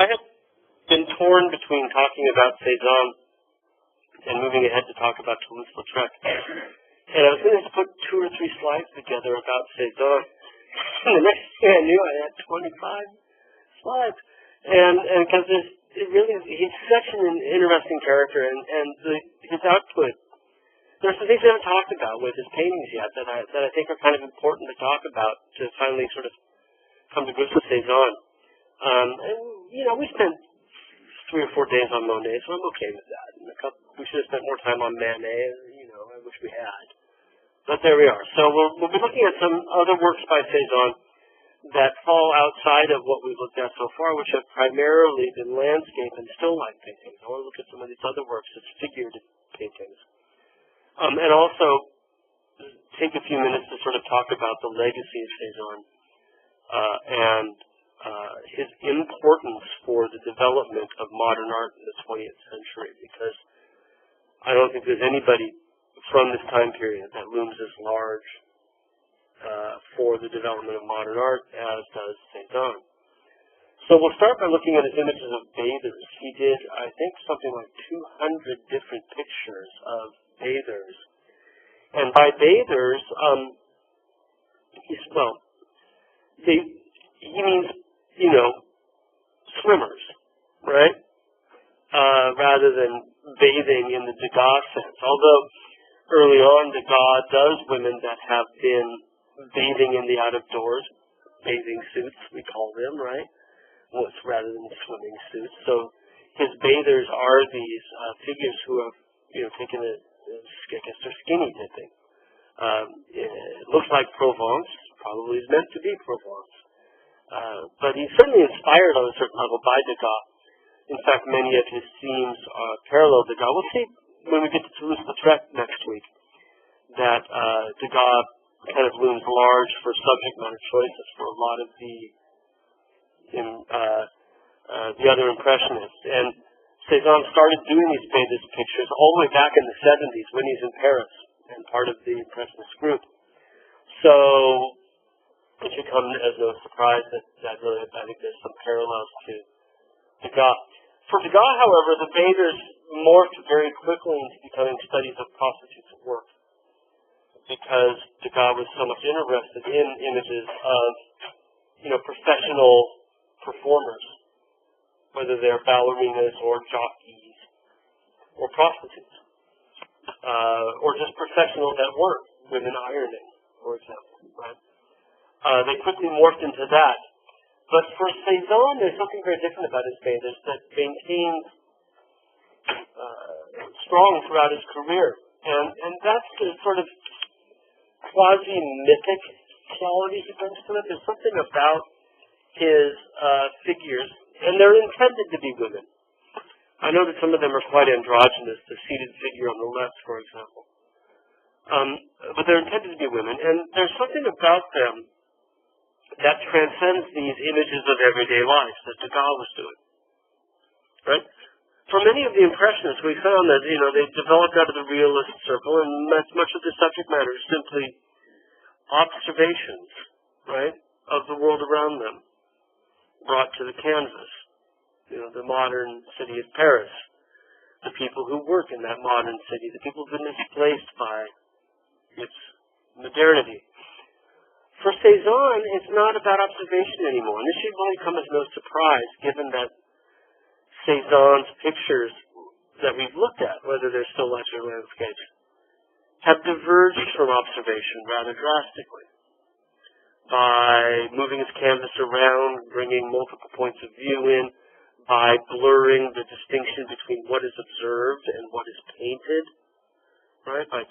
I have been torn between talking about Cezanne and moving ahead to talk about Toulouse-Lautrec. And I was going to put 2 or 3 slides together about Cezanne. And the next thing I knew, I had 25 slides. And because he's such an interesting character, and his output. There's some things we haven't talked about with his paintings yet that I think are kind of important to talk about to finally sort of come to grips with Cezanne. And we spent 3 or 4 days on Monet, so I'm okay with that. And we should have spent more time on Manet. I wish we had. But there we are. So we'll be looking at some other works by Cezanne that fall outside of what we've looked at so far, which have primarily been landscape and still life paintings. I want to look at some of these other works as figurative paintings. And also take a few minutes to sort of talk about the legacy of Cezanne and his importance for the development of modern art in the 20th century, because I don't think there's anybody from this time period that looms as large for the development of modern art as does Cezanne. So we'll start by looking at his images of bathers. He did, I think, something like 200 different pictures of bathers. And by bathers, he means, swimmers, right? Rather than bathing in the Degas sense. Although early on, Degas does women that have been bathing in the out of doors, bathing suits, we call them, right? Rather than swimming suits. So his bathers are these figures who have, taken I guess they're skinny dipping. It looks like Provence, probably is meant to be Provence. But he's certainly inspired on a certain level by Degas. In fact, many of his themes parallel Degas. We'll see when we get to Toulouse-Lautrec next week that Degas kind of looms large for subject matter choices for a lot of the other impressionists. And Cezanne started doing these bathers pictures all the way back in the 70s when he's in Paris and part of the Impressionist group. So it should come as no surprise that really, I think there's some parallels to Degas. For Degas, however, the bathers morphed very quickly into becoming studies of prostitutes at work, because Degas was so much interested in images of, professional performers, whether they're ballerinas or jockeys or prostitutes, or just professionals at work, women ironing, for example, right? They quickly morphed into that. But for Cezanne, there's something very different about his bathers that maintained strong throughout his career. And that's the sort of quasi-mythic quality he brings to it. There's something about his figures, and they're intended to be women. I know that some of them are quite androgynous, the seated figure on the left, for example. But they're intended to be women, and there's something about them that transcends these images of everyday life that Degas was doing. Right? For many of the Impressionists, we found that, they developed out of the realist circle, and much of the subject matter is simply observations, right, of the world around them, brought to the canvas. The modern city of Paris, the people who work in that modern city, the people who've been displaced by its modernity. For Cezanne, it's not about observation anymore, and this should really come as no surprise, given that Cezanne's pictures that we've looked at, whether they're still life or landscapes, have diverged from observation rather drastically by moving his canvas around, bringing multiple points of view in, by blurring the distinction between what is observed and what is painted, right? By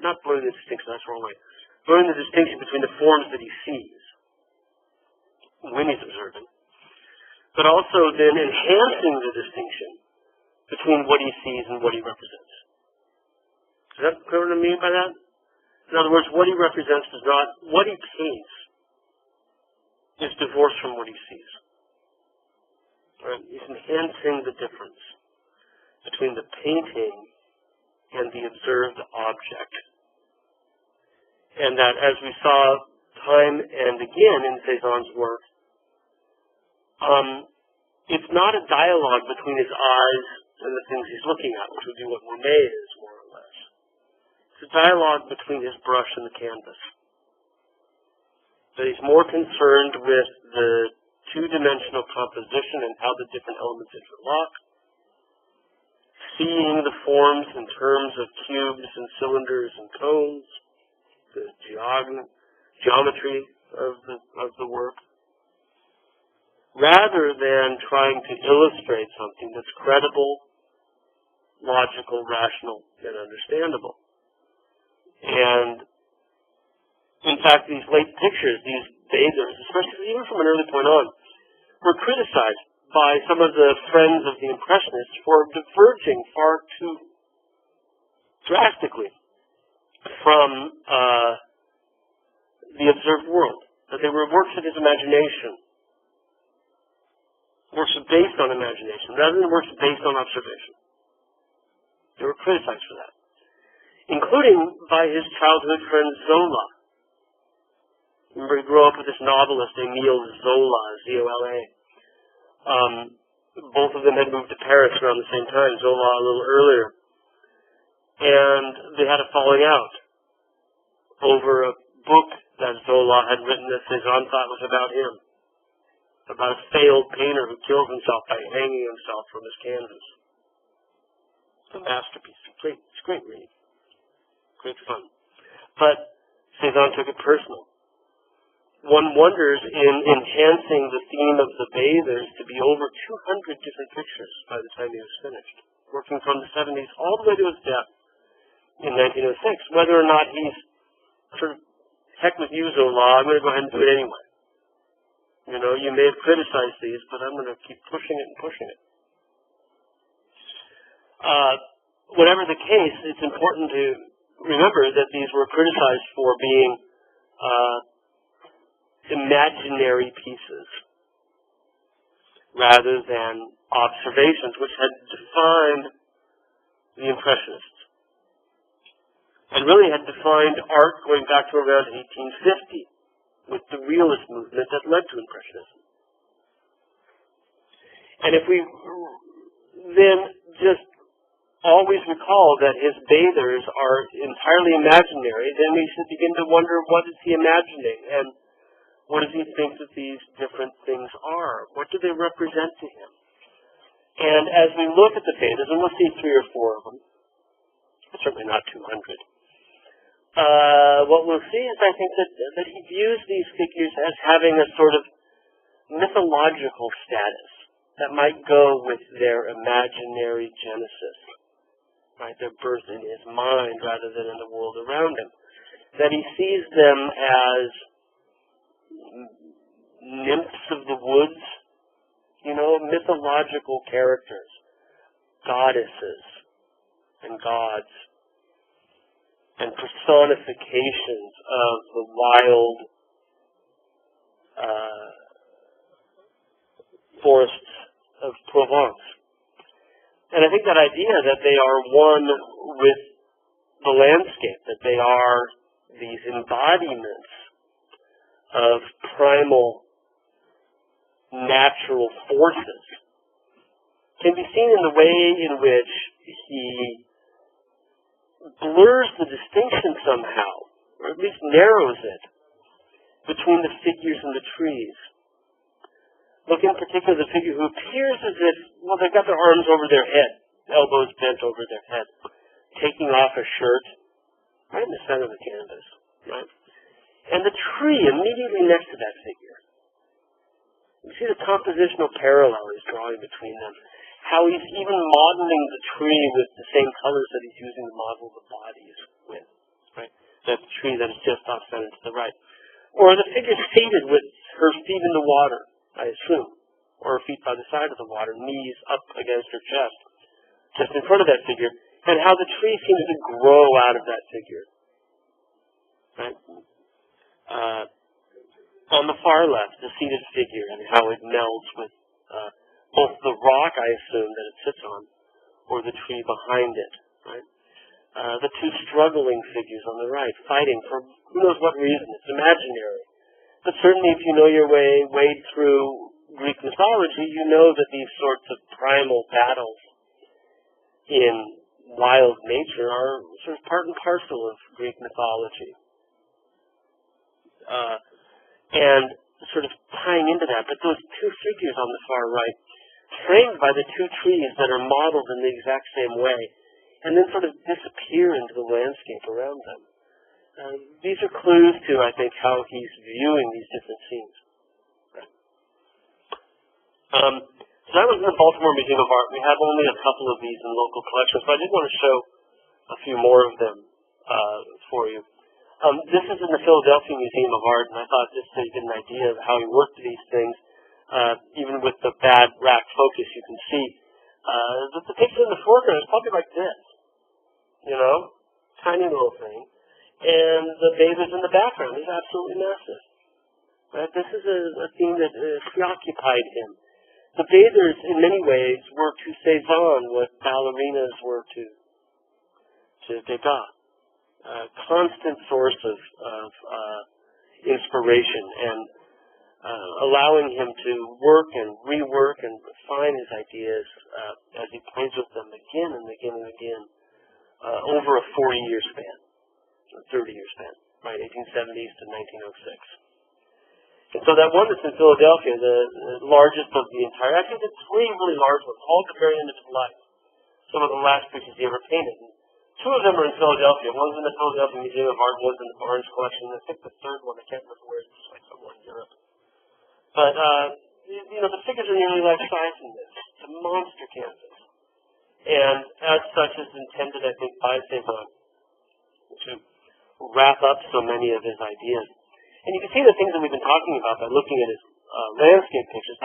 not blurring the distinction, that's the wrong way. Blurring the distinction between the forms that he sees when he's observing, but also then enhancing the distinction between what he sees and what he represents. Is that clear what I mean by that? In other words, what he represents is not, what he paints is divorced from what he sees. Right? He's enhancing the difference between the painting and the observed object. And that, as we saw time and again in Cezanne's work, It's not a dialogue between his eyes and the things he's looking at, which would be what Monet is, more or less. It's a dialogue between his brush and the canvas. So he's more concerned with the two-dimensional composition and how the different elements interlock, seeing the forms in terms of cubes and cylinders and cones, the geometry of the work, rather than trying to illustrate something that's credible, logical, rational, and understandable. And in fact, these late pictures, these bathers, especially even from an early point on, were criticized by some of the friends of the Impressionists for diverging far too drastically from the observed world, that they were works of his imagination, works based on imagination, rather than works based on observation. They were criticized for that, including by his childhood friend Zola. Remember, he grew up with this novelist, Émile Zola, Z-O-L-A. Both of them had moved to Paris around the same time, Zola a little earlier. And they had a falling out over a book that Zola had written that Cézanne thought was about him, about a failed painter who kills himself by hanging himself from his canvas. It's a masterpiece. It's a great read. Great fun. But Cézanne took it personal. One wonders, in enhancing the theme of the bathers, to be over 200 different pictures by the time he was finished, working from the 70s all the way to his death in 1906, whether or not he's sort of, heck with you, Zola, I'm going to go ahead and do it anyway. You know, you may have criticized these, but I'm going to keep pushing it and pushing it. Whatever the case, it's important to remember that these were criticized for being imaginary pieces rather than observations, which had defined the Impressionists and really had defined art going back to around 1850 with the realist movement that led to Impressionism. And if we then just always recall that his bathers are entirely imaginary, then we should begin to wonder, what is he imagining, and what does he think that these different things are? What do they represent to him? And as we look at the bathers, and we'll see 3 or 4 of them, certainly not 200, what we'll see is, I think, that he views these figures as having a sort of mythological status that might go with their imaginary genesis, right? Their birth in his mind rather than in the world around him. That he sees them as nymphs of the woods, you know, mythological characters, goddesses and gods, and personifications of the wild forests of Provence. And I think that idea that they are one with the landscape, that they are these embodiments of primal natural forces, can be seen in the way in which he blurs the distinction somehow, or at least narrows it, between the figures and the trees. Look in particular at the figure who appears as if, well, they've got their arms over their head, elbows bent over their head, taking off a shirt right in the center of the canvas, right? And the tree immediately next to that figure. You see the compositional parallel he's drawing between them. How he's even modeling the tree with the same colors that he's using to model the bodies with, right? That tree that is just off center to the right. Or the figure seated with her feet in the water, I assume, or her feet by the side of the water, knees up against her chest, just in front of that figure, and how the tree seems to grow out of that figure, right? On the far left, the seated figure and how it melds with both the rock, I assume, that it sits on, or the tree behind it, right? The two struggling figures on the right, fighting for who knows what reason. It's imaginary. But certainly if you know your way, wade through Greek mythology, you know that these sorts of primal battles in wild nature are sort of part and parcel of Greek mythology. And sort of tying into that, but those two figures on the far right, framed by the two trees that are modeled in the exact same way, and then sort of disappear into the landscape around them. These are clues to, I think, how he's viewing these different scenes. So that was in the Baltimore Museum of Art. We have only a couple of these in local collections, but I did want to show a few more of them for you. This is in the Philadelphia Museum of Art, and I thought just so you get an idea of how he worked these things, even with the bad rack focus, you can see that the picture in the foreground is probably like this, you know, tiny little thing, and the bathers in the background is absolutely massive. Right? This is a theme that preoccupied him. The bathers, in many ways, were to Cezanne what ballerinas were to Degas. Constant source of inspiration, and allowing him to work and rework and refine his ideas as he plays with them again and again and again over a 40-year span, a 30-year span, right, 1870s to 1906. And so that one that's in Philadelphia, the largest of the entire, actually the three really large ones, all at the very end of his life. Some of the last pictures he ever painted. And two of them are in Philadelphia. One's in the Philadelphia Museum of Art, one's in the Barnes Collection, and I think the third one, I can't remember where it is, like somewhere in Europe. But, you know, the figures are nearly life size in this. It's a monster canvas. And as such is intended, I think, by Cezanne to wrap up so many of his ideas. And you can see the things that we've been talking about by looking at his landscape pictures,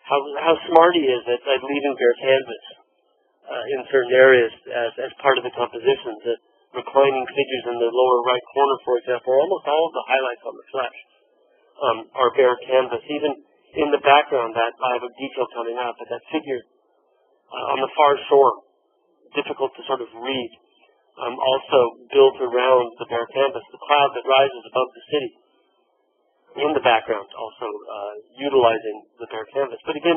how smart he is at leaving bare canvas in certain areas as part of the composition. The reclining figures in the lower right corner, for example, almost all of the highlights on the flesh are bare canvas. Even in the background, that I have a detail coming up, but that figure on the far shore, difficult to sort of read, also built around the bare canvas, the cloud that rises above the city in the background, also utilizing the bare canvas. But again,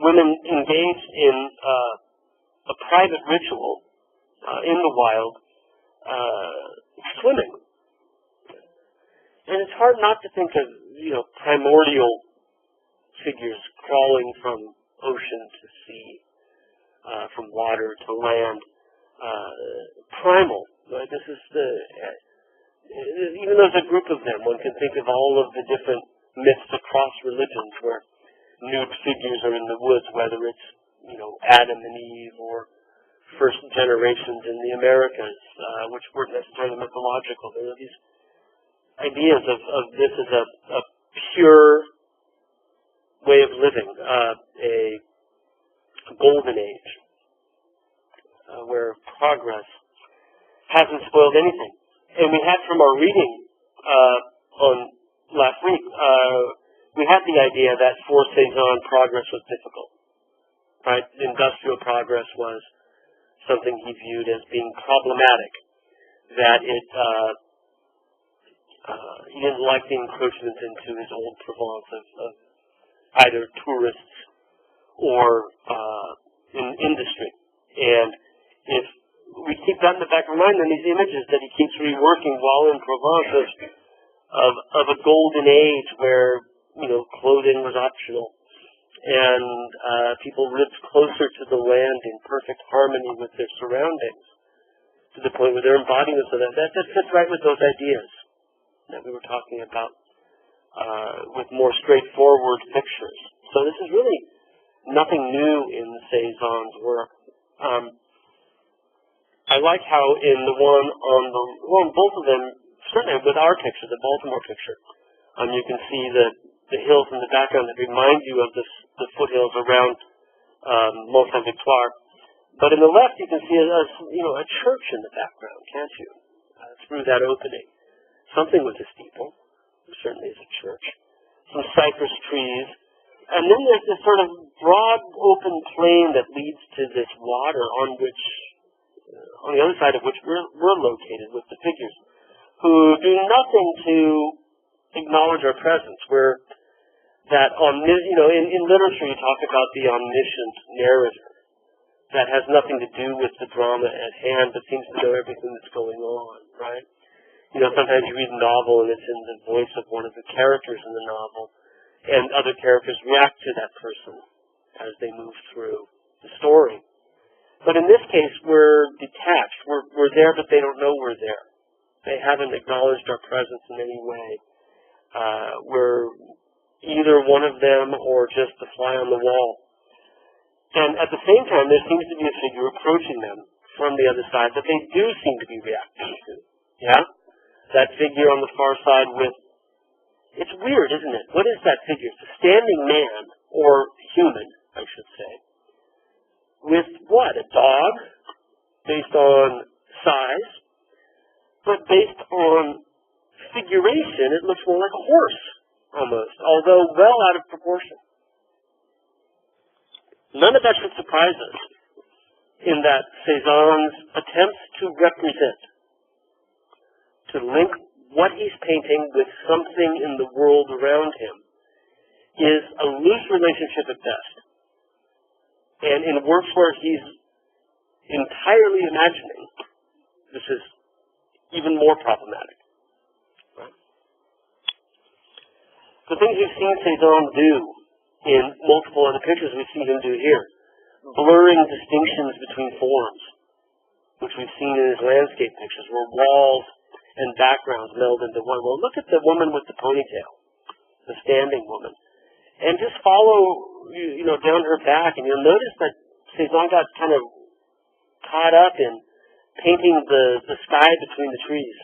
women engaged in a private ritual in the wild, swimming. And it's hard not to think of, you know, primordial figures crawling from ocean to sea, from water to land. Primal. Right? This is even though there's a group of them, one can think of all of the different myths across religions where nude figures are in the woods, whether it's, you know, Adam and Eve or first generations in the Americas, which weren't necessarily mythological. There are these ideas of this as a pure way of living, a golden age, where progress hasn't spoiled anything. And we had from our reading on last week, we had the idea that for Cezanne, progress was difficult. Right? Industrial progress was something he viewed as being problematic. That he didn't like the encroachment into his old Provence of either tourists or in industry. And if we keep that in the back of our mind, then these images that he keeps reworking while in Provence of a golden age where, you know, clothing was optional and people lived closer to the land in perfect harmony with their surroundings to the point where their embodiments of that fits right with those ideas that we were talking about with more straightforward pictures. So this is really nothing new in Cezanne's work. I like how in the one on both of them, certainly with our picture, the Baltimore picture, you can see the hills in the background that remind you of the foothills around Mont Saint-Victoire. But in the left, you can see a church in the background, can't you? Through that opening, something with a steeple. There certainly is a church. Some cypress trees, and then there's this sort of broad, open plain that leads to this water on which, on the other side of which we're located with the figures, who do nothing to acknowledge our presence. We're that in literature you talk about the omniscient narrator that has nothing to do with the drama at hand, but seems to know everything that's going on, right? Sometimes you read a novel and it's in the voice of one of the characters in the novel, and other characters react to that person as they move through the story. But in this case, we're detached. We're there, but they don't know we're there. They haven't acknowledged our presence in any way. We're either one of them or just the fly on the wall. And at the same time, there seems to be a figure approaching them from the other side that they do seem to be reacting to. Yeah? That figure on the far side with... It's weird, isn't it? What is that figure? It's a standing man, or human, I should say. With what? A dog? Based on size? But based on figuration, it looks more like a horse, almost, although well out of proportion. None of that should surprise us in that Cézanne's attempts to represent, to link what he's painting with something in the world around him, is a loose relationship at best. And in works where he's entirely imagining, this is even more problematic. Right? The things we've seen Cézanne do in multiple other pictures we see him do here, blurring distinctions between forms, which we've seen in his landscape pictures, where walls and backgrounds meld into one. Well, look at the woman with the ponytail, the standing woman, and just follow, down her back, and you'll notice that Cézanne got kind of caught up in painting the sky between the trees,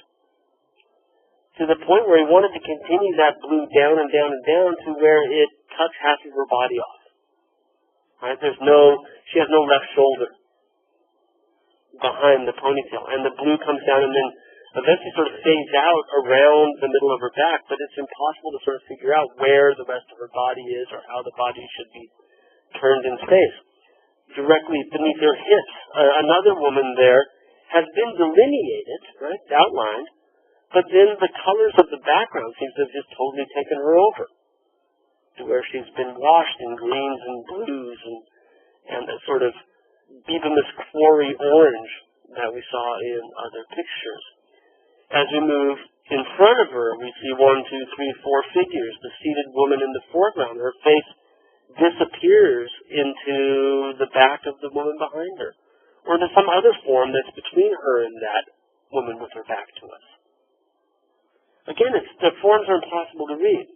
to the point where he wanted to continue that blue down and down and down to where it cuts half of her body off. Right? She has no left shoulder behind the ponytail, and the blue comes down and then eventually sort of fades out around the middle of her back, but it's impossible to sort of figure out where the rest of her body is or how the body should be turned in space. Directly beneath her hips, another woman there has been delineated, right, outlined, but then the colors of the background seem to have just totally taken her over, to where she's been washed in greens and blues and a sort of Beebimus quarry orange that we saw in other pictures. As we move in front of her, we see 1, 2, 3, 4 figures. The seated woman in the foreground, her face disappears into the back of the woman behind her, or into some other form that's between her and that woman with her back to us. Again, the forms are impossible to read,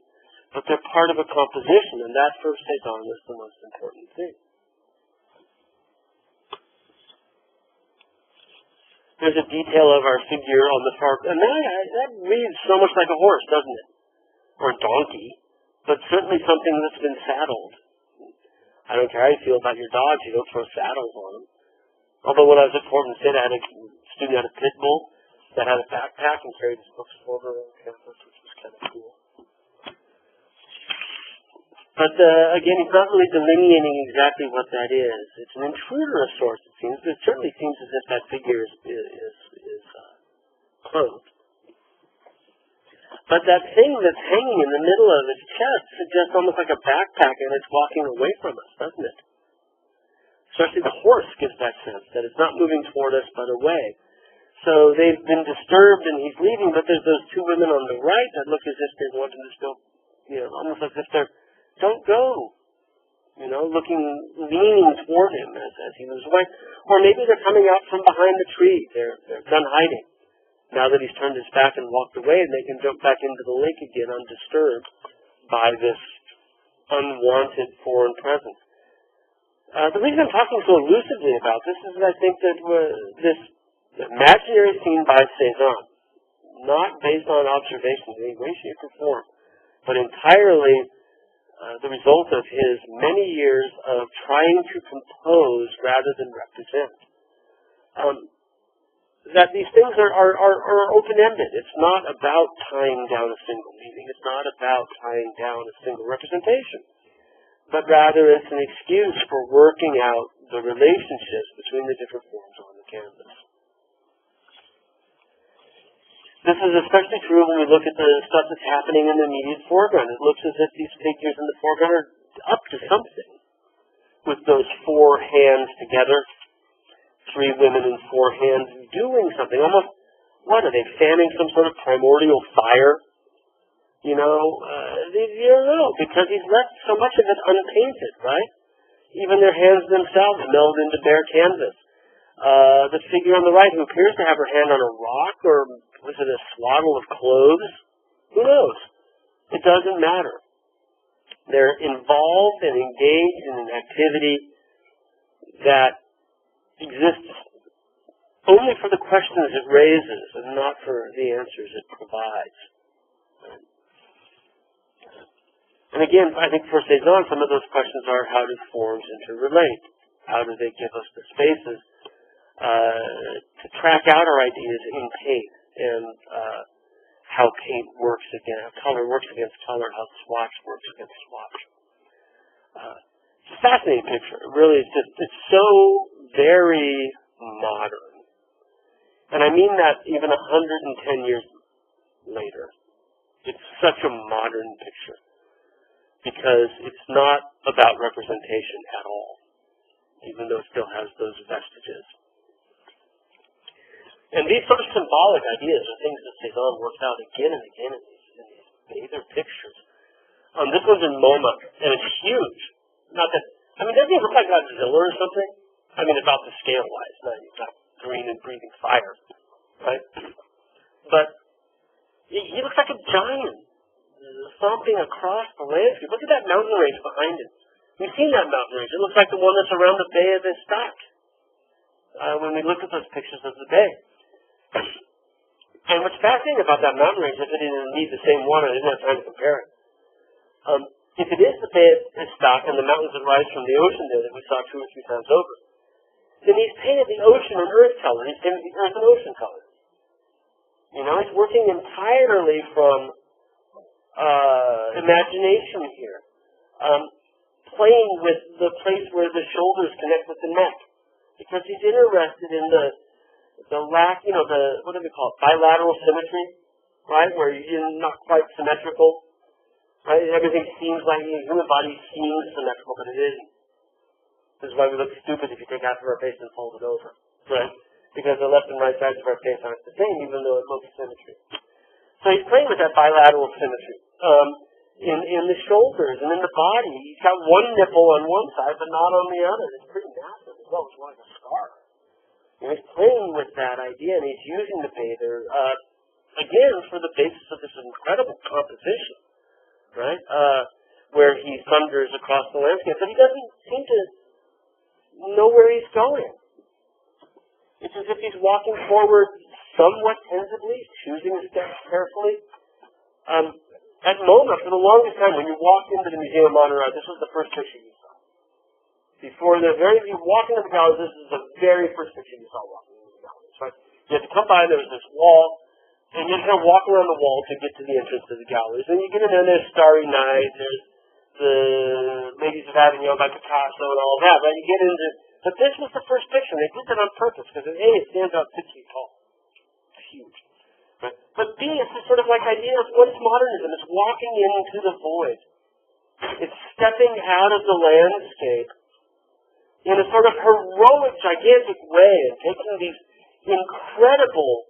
but they're part of a composition, and that for Cézanne is the most important thing. There's a detail of our figure on the far, and that reads so much like a horse, doesn't it? Or a donkey, but certainly something that's been saddled. I don't care how you feel about your dogs, you don't throw saddles on them. Although when I was at Portland State, I had a student had a pit bull that had a backpack and carried his books over on campus, which was kind of cool. But again, he's not really delineating exactly what that is. It's an intruder of sorts, it seems, but it certainly seems as if that figure is clothed. But that thing that's hanging in the middle of its chest suggests almost like a backpack, and it's walking away from us, doesn't it? Especially the horse gives that sense, that it's not moving toward us, but away. So they've been disturbed, and he's leaving, but there's those two women on the right that look as if they want him to still, almost as if they're, don't go, leaning toward him as he moves away. Or maybe they're coming out from behind the tree. They're done hiding. Now that he's turned his back and walked away, and they can jump back into the lake again undisturbed by this unwanted foreign presence. The reason I'm talking so elusively about this is that I think that this imaginary scene by Cézanne, not based on observation in any way, shape, or form, but entirely the result of his many years of trying to compose rather than represent. That these things are open-ended. It's not about tying down a single meaning. It's not about tying down a single representation. But rather it's an excuse for working out the relationships between the different forms on the canvas. This is especially true when we look at the stuff that's happening in the immediate foreground. It looks as if these figures in the foreground are up to something with those four hands together, three women and four hands doing something. Almost, what, are they fanning some sort of primordial fire? You don't know, because he's left so much of it unpainted, right? Even their hands themselves meld into bare canvas. The figure on the right, who appears to have her hand on a rock, or was it a swaddle of clothes? Who knows? It doesn't matter. They're involved and engaged in an activity that exists only for the questions it raises and not for the answers it provides. And again, I think for Cezanne, some of those questions are, how do forms interrelate? How do they give us the spaces to track out our ideas in paint, and how paint works against, color works against color, how swatch works against swatch. It's a fascinating picture. It really is just, it's so very modern. And I mean that even 110 years later. It's such a modern picture, because it's not about representation at all, even though it still has those vestiges. And these sort of symbolic ideas are things that Cezanne works out again and again in these bather pictures. This one's in MoMA, and it's huge. Not that, doesn't it look like Godzilla or something? About the scale-wise, not green and breathing fire, right? But he looks like a giant stomping across the landscape. Look at that mountain range behind him. We've seen that mountain range. It looks like the one that's around the Bay of Estac when we look at those pictures of the bay. And what's fascinating about that mountain range, if it is indeed the same one, I didn't have time to compare it. If it is the Bay of Estac and the mountains that rise from the ocean there that we saw 2 or 3 times over, then he's painted the ocean in earth color. He's painted the earth in ocean color. He's working entirely from imagination here, playing with the place where the shoulders connect with the neck, because he's interested in the lack, what do we call it, bilateral symmetry, right, where you're not quite symmetrical, right? Everything seems like, the human body seems symmetrical, but it isn't. This is why we look stupid if you take half of our face and fold it over, right? Because the left and right sides of our face aren't the same, even though it looks symmetry. So he's playing with that bilateral symmetry in the shoulders and in the body. He's got one nipple on one side, but not on the other. It's pretty massive as well. It's like a scar. And he's playing with that idea, and he's using the bather, again, for the basis of this incredible composition, right? Where he thunders across the landscape, but he doesn't seem to know where he's going. It's as if he's walking forward somewhat tensively, choosing his steps carefully. At MoMA, for the longest time, when you walked into the Museum of Modern Art, this was the first picture you saw. You walk into the galleries, this is the very first picture you saw walking into the galleries, right? You had to come by, there was this wall, and you kind of walk around the wall to get to the entrance to the galleries. And you get in there, and there's Starry Night, there's the Ladies of Avignon by Picasso and all that, right? You get into, but this was the first picture, and they did that on purpose, because A, it stands out 6 feet tall. It's huge. Right? But B, it's this sort of like idea of what is modernism? It's walking into the void. It's stepping out of the landscape in a sort of heroic, gigantic way, and taking these incredible,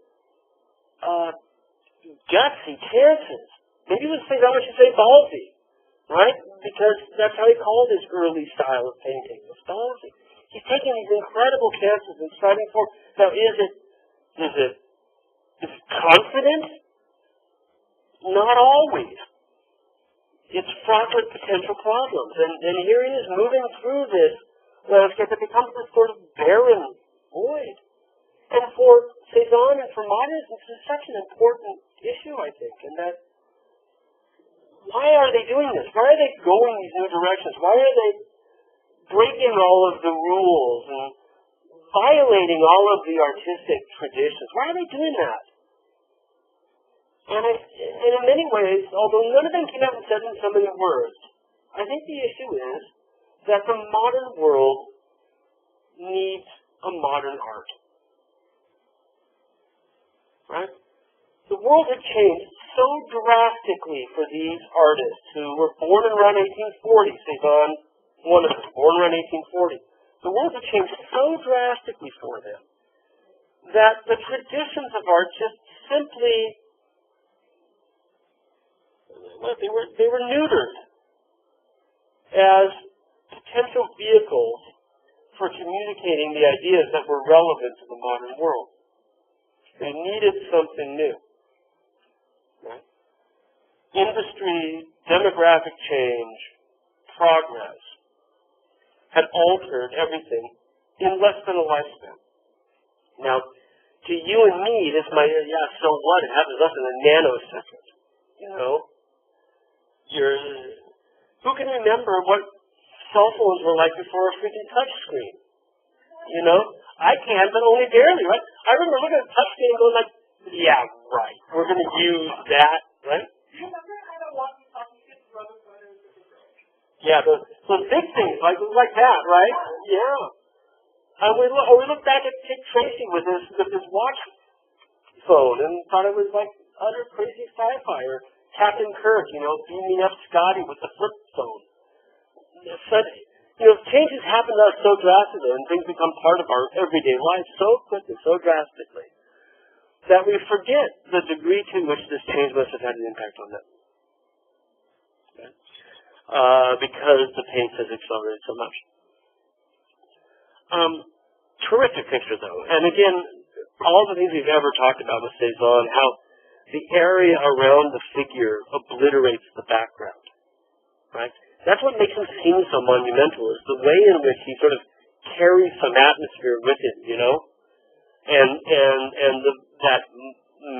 gutsy chances. Maybe you would say that, I should say ballsy, right? Because that's how he called his early style of painting. It's ballsy. He's taking these incredible chances and striving for. Now, is it confident? Not always. It's fraught with potential problems. And here he is moving through this landscape that becomes this sort of barren void. And for Cezanne and for modernism, this is such an important issue, I think, and that why are they doing this? Why are they going these new directions? Why are they breaking all of the rules and violating all of the artistic traditions? Why are they doing that? And in many ways, although none of them came out and said in so many words, I think the issue is that the modern world needs a modern art. Right? The world had changed so drastically for these artists who were born around 1840. Cezanne, one of them, born around 1840. The world had changed so drastically for them that the traditions of art just simply, they were neutered as potential vehicles for communicating the ideas that were relevant to the modern world. They needed something new. Right? Industry, demographic change, progress had altered everything in less than a lifespan. Now, to you and me, this might, yeah, so what? It happens less than a nanosecond. You know, who can remember what cell phones were like before a freaking touch screen? You know, I can, but only barely, right? I remember looking at a touch screen and going like, yeah, right, we're going to use that, right? Yeah, those big things, like that, right? Yeah. And we look back at Dick Tracy with his watch phone and thought it was like utter crazy sci-fi, or Captain Kirk, you know, beaming up Scotty with the flip phone. Such, you know, changes happen to us so drastically, and things become part of our everyday life so quickly, so drastically, that we forget the degree to which this change must have had an impact on them. Okay? Because the pace has accelerated so much. Terrific picture, though. And again, all the things we've ever talked about with Cezanne, how the area around the figure obliterates the background. Right? That's what makes him seem so monumental, is the way in which he sort of carries some atmosphere with him, you know? And that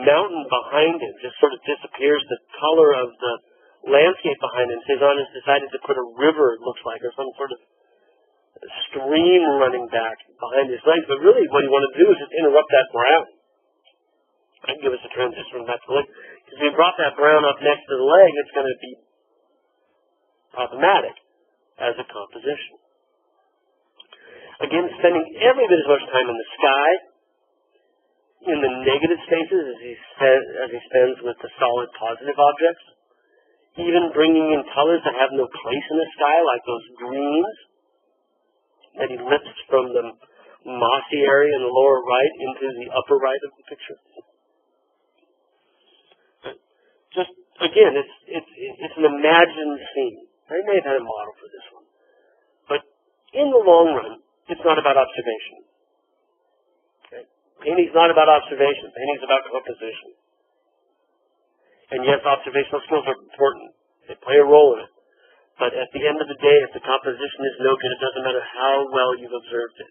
mountain behind him just sort of disappears. The color of the landscape behind him. Cezanne has decided to put a river, it looks like, or some sort of stream running back behind his legs. But really what he wanted to do is just interrupt that brown. And give us a transition from that to the leg. Because if we brought that brown up next to the leg, it's going to be problematic as a composition. Again, spending every bit as much time in the sky, in the negative spaces as he spends with the solid positive objects, even bringing in colors that have no place in the sky, like those greens that he lifts from the mossy area in the lower right into the upper right of the picture. Just, again, it's an imagined scene. I may have had a model for this one. But in the long run, it's not about observation. Okay? Painting's not about observation. Painting's about composition. And yes, observational skills are important. They play a role in it. But at the end of the day, if the composition is no good, it doesn't matter how well you've observed it.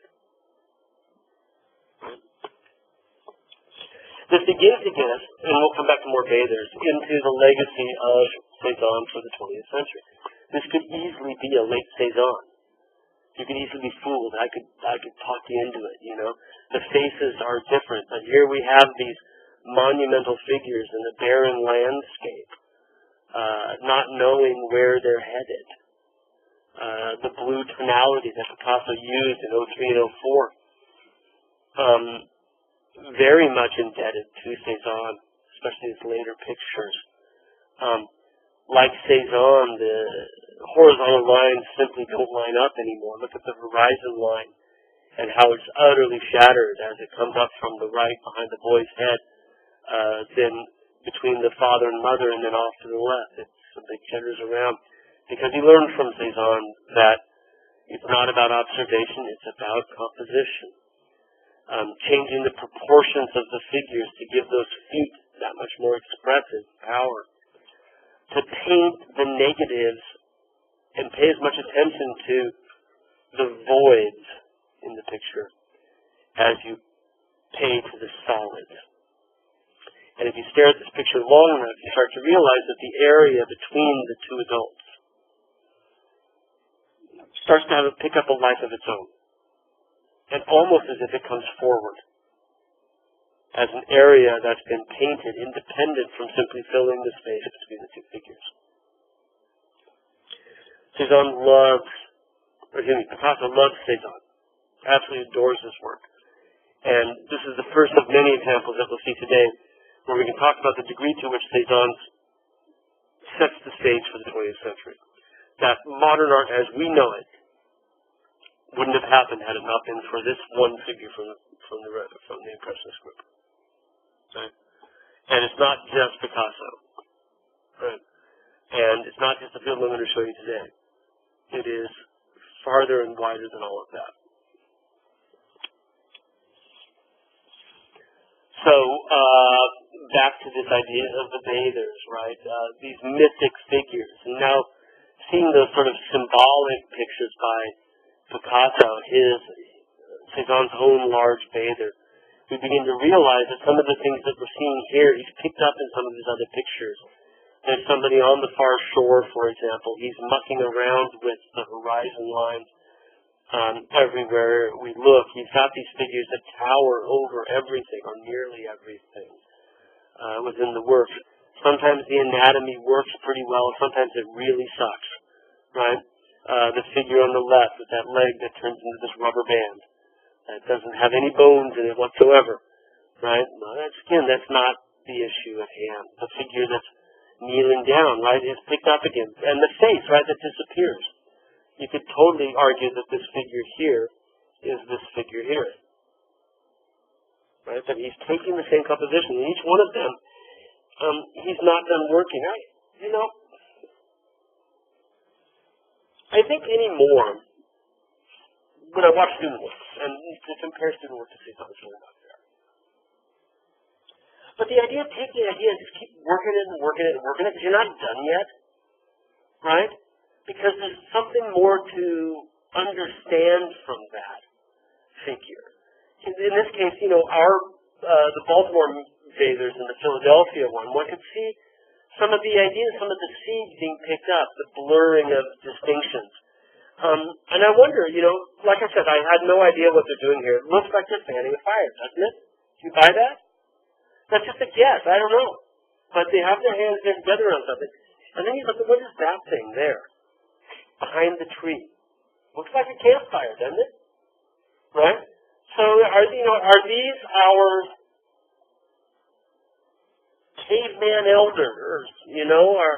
This begins to get us, and we'll come back to more bathers, into the legacy of Cezanne for the 20th century. This could easily be a late Cezanne. You could easily be fooled. I could talk you into it, you know. The faces are different, but here we have these monumental figures in the barren landscape, not knowing where they're headed. The blue tonality that Picasso used in 03 and 04. Very much indebted to Cezanne, especially his later pictures. Like Cezanne, the horizontal lines simply don't line up anymore. Look at the horizon line and how it's utterly shattered as it comes up from the right behind the boy's head, then between the father and mother, and then off to the left. It simply jitters around. Because he learned from Cezanne that it's not about observation, it's about composition. Changing the proportions of the figures to give those feet that much more expressive power. To paint the negatives and pay as much attention to the voids in the picture as you pay to the solids. And if you stare at this picture long enough, you start to realize that the area between the two adults starts to pick up a life of its own. And almost as if it comes forward as an area that's been painted independent from simply filling the space between the two figures. Picasso loves Cezanne, absolutely adores his work. And this is the first of many examples that we'll see today where we can talk about the degree to which Cézanne sets the stage for the 20th century. That modern art as we know it wouldn't have happened had it not been for this one figure from the Impressionist group. Right? And it's not just Picasso. Right? And it's not just the film I'm going to show you today. It is farther and wider than all of that. So, back to this idea of the bathers, right? These mythic figures. And now, seeing those sort of symbolic pictures by Picasso, Cézanne's own large bather, we begin to realize that some of the things that we're seeing here, he's picked up in some of his other pictures. There's somebody on the far shore, for example. He's mucking around with the horizon lines everywhere we look. He's got these figures that tower over everything, or nearly everything, within the work. Sometimes the anatomy works pretty well. Sometimes it really sucks, right? The figure on the left with that leg that turns into this rubber band that doesn't have any bones in it whatsoever, right? Well, that's not the issue at hand. The figure that's kneeling down, right, is picked up again. And the face, right, that disappears. You could totally argue that this figure here is this figure here. Right? That he's taking the same composition. In each one of them, he's not done working. I think anymore, when I watch student work, and to compare student work to Cézanne is really not fair. But the idea, take the idea and just keep working it and working it and working it, because you're not done yet. Right? Because there's something more to understand from that figure. In this case, the Baltimore bathers and the Philadelphia one could see some of the ideas, some of the seeds being picked up, the blurring of distinctions. And I wonder, like I said, I had no idea what they're doing here. It looks like they're fanning a fire, doesn't it? Do you buy that? That's just a guess. I don't know. But they have their hands together on something. And then you look at, what is that thing there? Behind the tree. Looks like a campfire, doesn't it? Right? So are these our caveman elders, or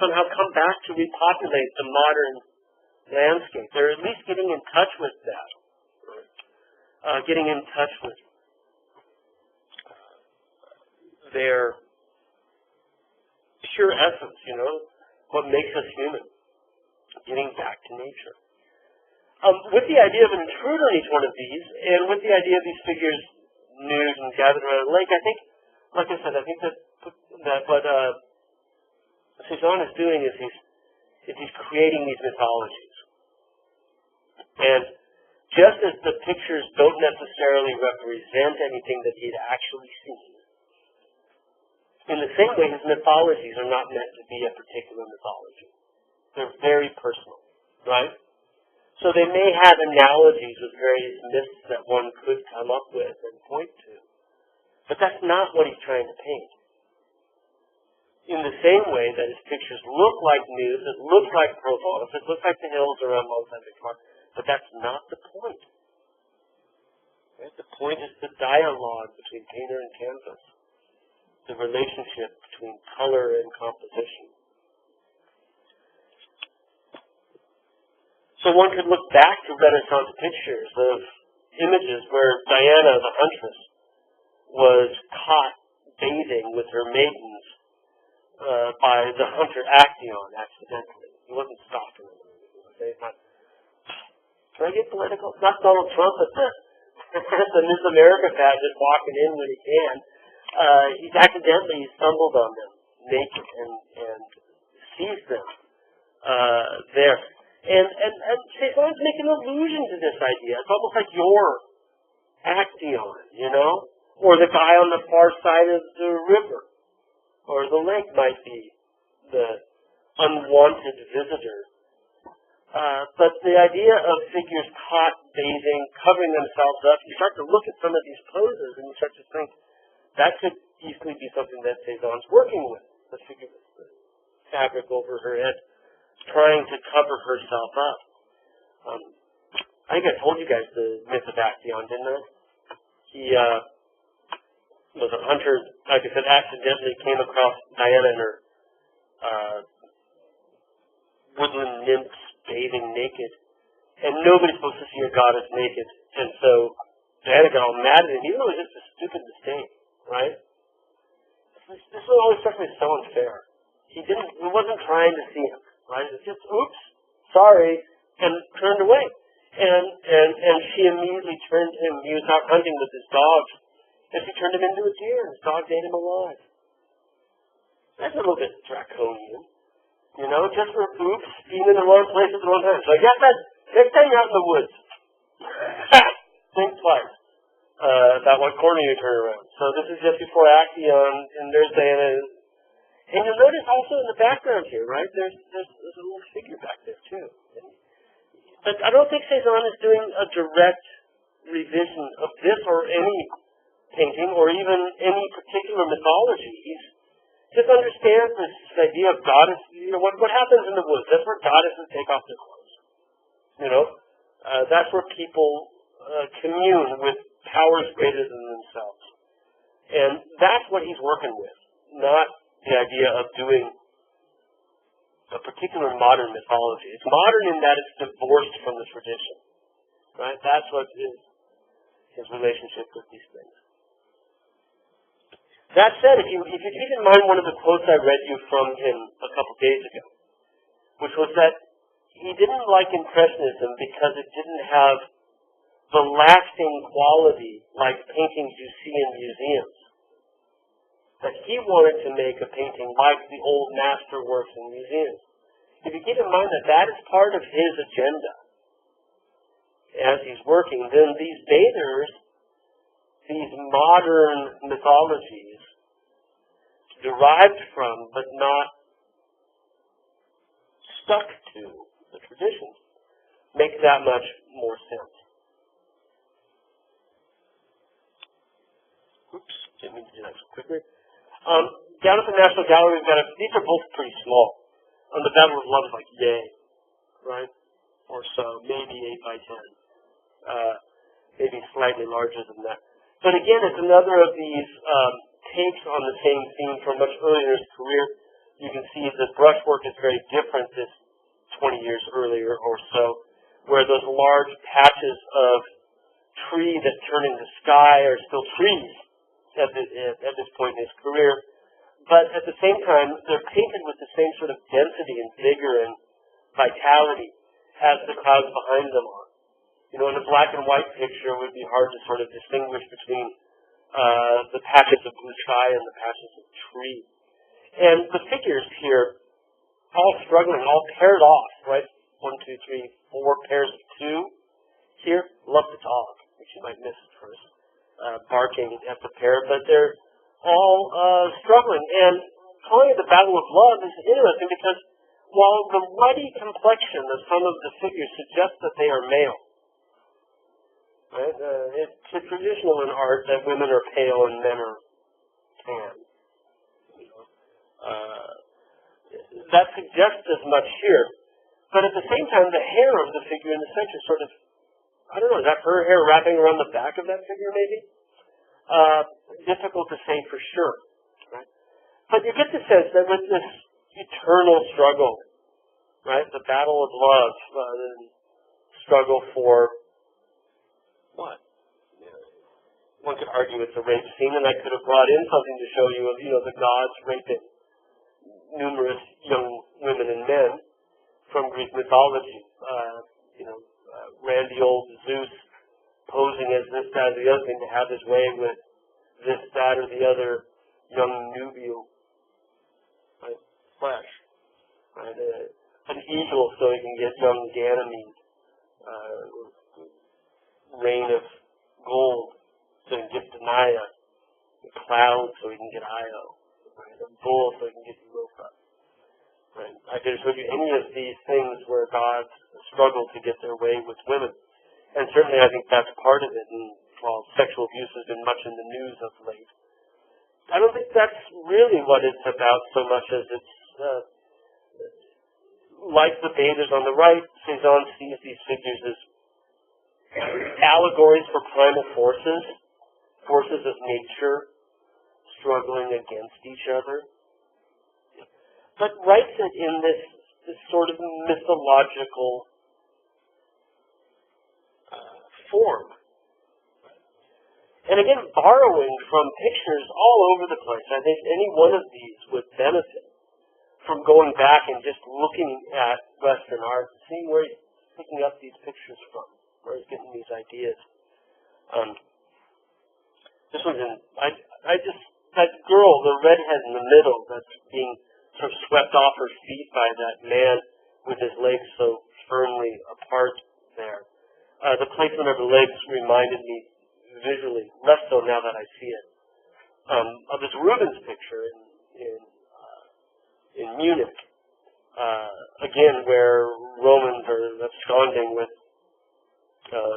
somehow come back to repopulate the modern landscape? They're at least getting in touch with that. Getting in touch with their pure essence, what makes us human. Getting back to nature. With the idea of an intruder in each one of these, and with the idea of these figures nude and gathered around a lake, I think, like I said, that what Cézanne is doing is he's creating these mythologies. And just as the pictures don't necessarily represent anything that he'd actually seen, in the same way his mythologies are not meant to be a particular mythology. They're very personal, right? So they may have analogies with various myths that one could come up with and point to. But that's not what he's trying to paint. In the same way that his pictures look like news, it looks like Provence, it looks like the hills around Mont-Saint-Victoire, but that's not the point. Right? The point is the dialogue between painter and canvas, the relationship between color and composition. So one could look back to Renaissance pictures of images where Diana, the huntress, was caught bathing with her maidens by the hunter Actaeon accidentally. He wasn't stalking them. Can I get political? It's not Donald Trump, but the Miss America pageant walking in when he can. He's accidentally stumbled on them naked and sees them there. And Cézanne's making an allusion to this idea. It's almost like your Actaeon, or the guy on the far side of the river, or the lake might be the unwanted visitor. But the idea of figures caught bathing, covering themselves up, you start to look at some of these poses and you start to think that could easily be something that Cézanne's working with. The figure with the fabric over her head, trying to cover herself up. I think I told you guys the myth of Actaeon, didn't I? was a hunter, like I said, accidentally came across Diana and her woodland nymphs bathing naked. And nobody's supposed to see your goddess naked. And so Diana got all mad at him, even though it was just a stupid mistake, right? This always struck me as so unfair. He wasn't trying to see him, right? It was just, oops, sorry, and turned away. And she immediately turned him, he was out hunting with his dogs, and she turned him into a deer. His dogs ate him alive. That's a little bit draconian. You know, just for oops, being in the wrong place at the wrong time. So I guess that next time you're out in the woods, think twice about what corner you turn around. So this is just before Actaeon, and there's Diana. And you'll notice also in the background here, right, there's a little figure back there too. But I don't think Cezanne is doing a direct revision of this or any painting or even any particular mythology. He's just understands this idea of goddess. You know, what happens in the woods? That's where goddesses take off their clothes. You know, that's where people commune with powers greater than themselves. And that's what he's working with, not the idea of doing a particular modern mythology. It's modern in that it's divorced from the tradition, right? That's what is his relationship with these things. That said, if you keep in mind one of the quotes I read you from him a couple days ago, which was that he didn't like Impressionism because it didn't have the lasting quality like paintings you see in museums. That he wanted to make a painting like the old masterworks in museums. If you keep in mind that that is part of his agenda as he's working, then these bathers, these modern mythologies, derived from but not stuck to the traditions, make that much more sense. Oops, didn't mean to do that so quickly. Down at the National Gallery, we've got these are both pretty small. The Battle of Love is like yay, right? Or so, maybe 8 by 10. Maybe slightly larger than that. But again, it's another of these takes on the same theme from much earlier in his career. You can see the brushwork is very different this 20 years earlier or so, where those large patches of tree that turn into sky are still trees at this point in his career. But at the same time, they're painted with the same sort of density and vigor and vitality as the clouds behind them are. You know, in a black and white picture, it would be hard to sort of distinguish between the patches of blue sky and the patches of tree. And the figures here, all struggling, all paired off, right? 1, 2, 3, 4 pairs of 2 here. Love the dog, which you might miss at first, barking at the pair, but they're all struggling. And calling it the Battle of Love is interesting because while the ruddy complexion of some of the figures suggests that they are male, right? It's traditional in art that women are pale and men are tan. You know? That suggests as much here. But at the same time, the hair of the figure in the center sort of, I don't know, is that her hair wrapping around the back of that figure maybe? Difficult to say for sure. Right? But you get the sense that with this eternal struggle, right, the battle of love, the struggle for what? One could argue it's a rape scene, and I could have brought in something to show you of, you know, the gods raping numerous young women and men from Greek mythology. Randy old Zeus posing as this, that, or the other thing to have his way with this, that, or the other young nubile, right? Flesh, right? An eagle so he can get young Ganymede, rain of gold so he can get Denia, a cloud so he can get Io, right? A bull so he can get Europa. Right? I could have showed you any of these things where gods struggle to get their way with women. And certainly I think that's part of it. And while sexual abuse has been much in the news of late, I don't think that's really what it's about so much as it's like the bathers on the right, Cezanne sees these figures as allegories for primal forces of nature, struggling against each other, but writes it in this sort of mythological form. And again, borrowing from pictures all over the place. I think any one of these would benefit from going back and just looking at Western art and seeing where he's picking up these pictures from, where he's getting these ideas. This one's in, that girl, the redhead in the middle that's being sort of swept off her feet by that man with his legs so firmly apart there. The placement of the legs reminded me visually, less so now that I see it, of this Rubens picture in Munich, again, where Romans are absconding with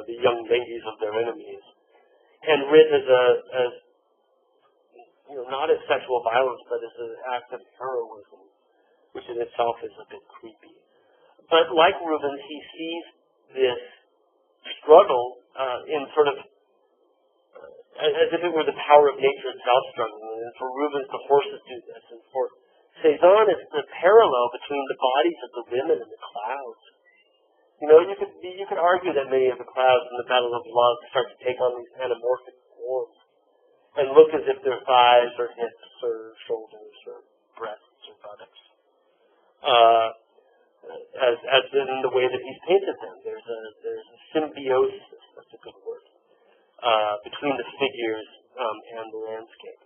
the young ladies of their enemies, and writ as not as sexual violence, but as an act of heroism, which in itself is a bit creepy. But like Rubens, he sees this struggle in sort of as if it were the power of nature itself struggling. And for Rubens, the horses do this, and for Cezanne, it's the parallel between the bodies of the women and the clouds. You could argue that many of the clouds in the Battle of Love start to take on these anamorphic forms and look as if they're thighs or hips or shoulders or breasts or buttocks. As in the way that he's painted them, there's a symbiosis, that's a good word, between the figures and the landscape.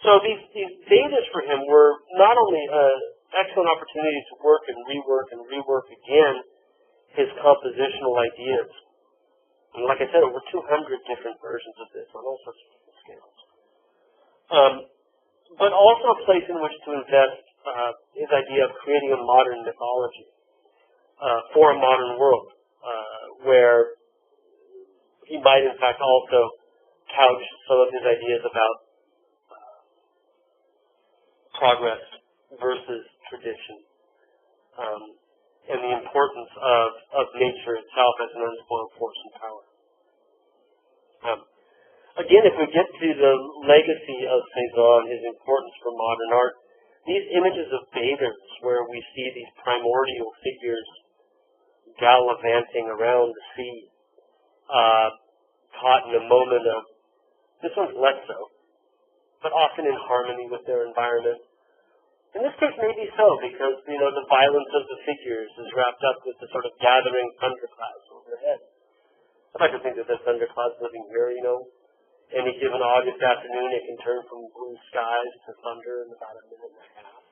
So these Vedas for him were not only an excellent opportunity to work and rework again his compositional ideas. And like I said, over 200 different versions of this on all sorts of different scales. But also a place in which to invest his idea of creating a modern mythology for a modern world, where he might in fact also couch some of his ideas about progress versus tradition, and the importance of nature itself as an unspoiled force and power. Again, if we get to the legacy of Cezanne, his importance for modern art, these images of bathers where we see these primordial figures gallivanting around the sea, caught in a moment of, this one's less so, but often in harmony with their environment. In this case, maybe so, because, the violence of the figures is wrapped up with the sort of gathering thunderclouds overhead. I'd like to think that there's thunderclouds living here, Any given August afternoon, it can turn from blue skies to thunder in about a minute and a half,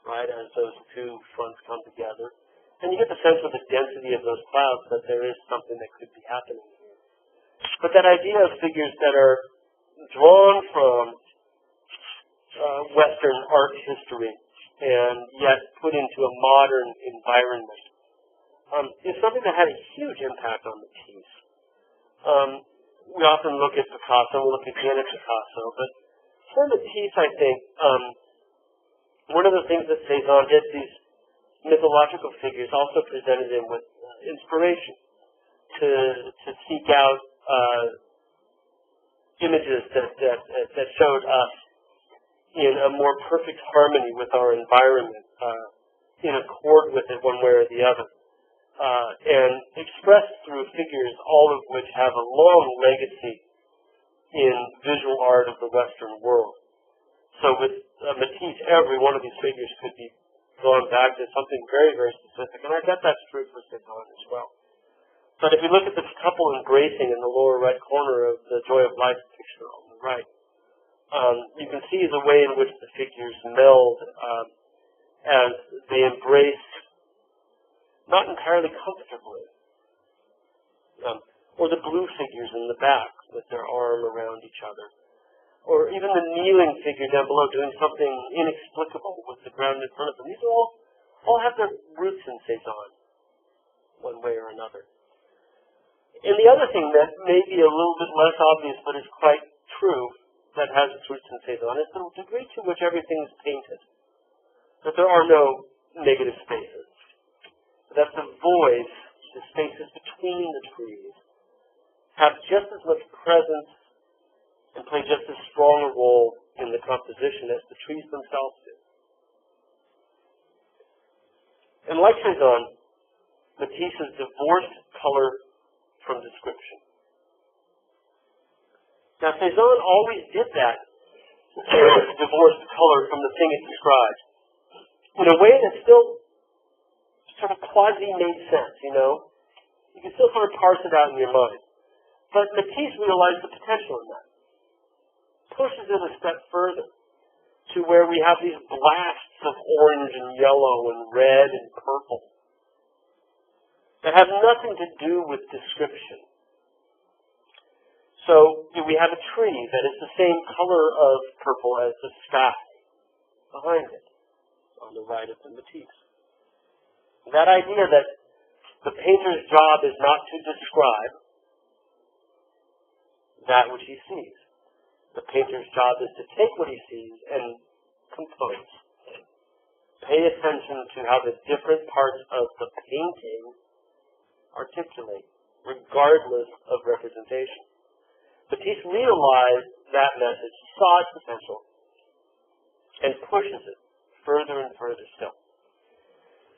right, as those two fronts come together. And you get the sense with the density of those clouds that there is something that could be happening here. But that idea of figures that are drawn from Western art history and yet put into a modern environment is something that had a huge impact on Matisse. We often look at Picasso, we look again at Picasso, but for Matisse, I think, one of the things that Cezanne did, these mythological figures also presented him with inspiration to seek out images that showed us in a more perfect harmony with our environment, in accord with it one way or the other, and expressed through figures, all of which have a long legacy in visual art of the Western world. So with Matisse, every one of these figures could be drawn back to something very, very specific, and I bet that's true for Cezanne as well. But if you look at this couple embracing in the lower right corner of the Joy of Life picture on the right, you can see the way in which the figures meld as they embrace, not entirely comfortably, or the blue figures in the back with their arm around each other, or even the kneeling figure down below doing something inexplicable with the ground in front of them. These all have their roots in Cezanne, one way or another. And the other thing that may be a little bit less obvious, but is quite true, that has its roots in Cezanne, is the degree to which everything is painted. That there are no negative spaces. That the voids, the spaces between the trees, have just as much presence and play just as strong a role in the composition as the trees themselves do. And like Cezanne, Matisse has divorced color from description. Now, Cezanne always did that, divorce color from the thing it described, in a way that still sort of quasi-made sense, you know? You can still sort of parse it out in your mind. But Matisse realized the potential in that. Pushes it a step further to where we have these blasts of orange and yellow and red and purple that have nothing to do with description. So we have a tree that is the same color of purple as the sky behind it on the right of the Matisse. That idea that the painter's job is not to describe that which he sees. The painter's job is to take what he sees and compose. Pay attention to how the different parts of the painting articulate, regardless of representation. Matisse realized that message, saw its potential, and pushes it further and further still.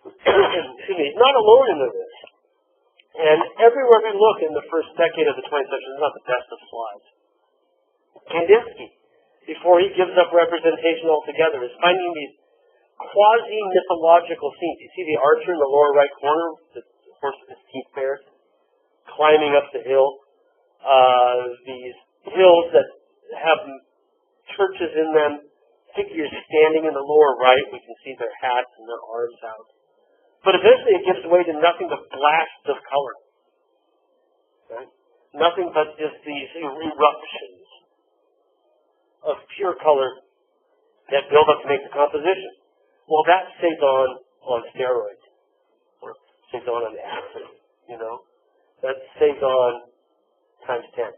Excuse me, he's not alone in this. And everywhere we look in the first decade of the 20th century, it's not the best of slides. Kandinsky, before he gives up representation altogether, is finding these quasi-mythological scenes. You see the archer in the lower right corner, the horse with his teeth bared, climbing up the hill. These hills that have churches in them, figures standing in the lower right. We can see their hats and their arms out. But eventually it gives way to nothing but blasts of color. Right? Nothing but just these eruptions of pure color that build up to make the composition. Well, that's Cezanne on steroids, or Cezanne on acid, you know. That's Cezanne times 10.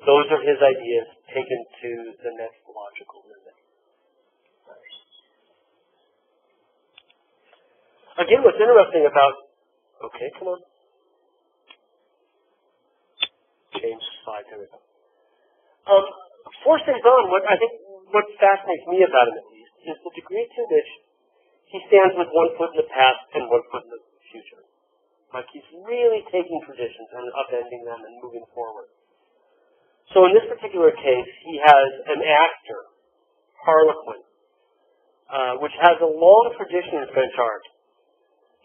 Those are his ideas taken to the next logical limit. Again, what's interesting about, okay, come on. Change the slide, there we go. For Cezanne, what fascinates me about him at least, is the degree to which he stands with one foot in the past and one foot in the future. Like he's really taking traditions and upending them and moving forward. So in this particular case, he has an actor, Harlequin, which has a long tradition in French art.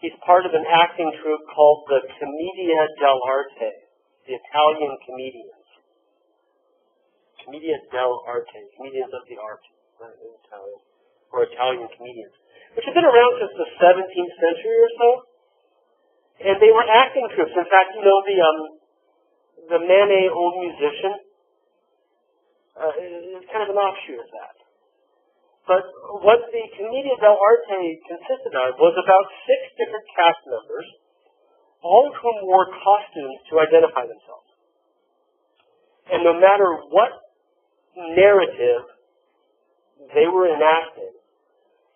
He's part of an acting troupe called the Commedia dell'arte, the Italian comedians. Commedia dell'arte, comedians of the art, right, in Italian, or Italian comedians, which have been around since the 17th century or so. And they were acting troupes. In fact, you know, the Manet Old Musician is kind of an offshoot of that. But what the Commedia dell'arte consisted of was about 6 different cast members, all of whom wore costumes to identify themselves. And no matter what narrative they were enacting,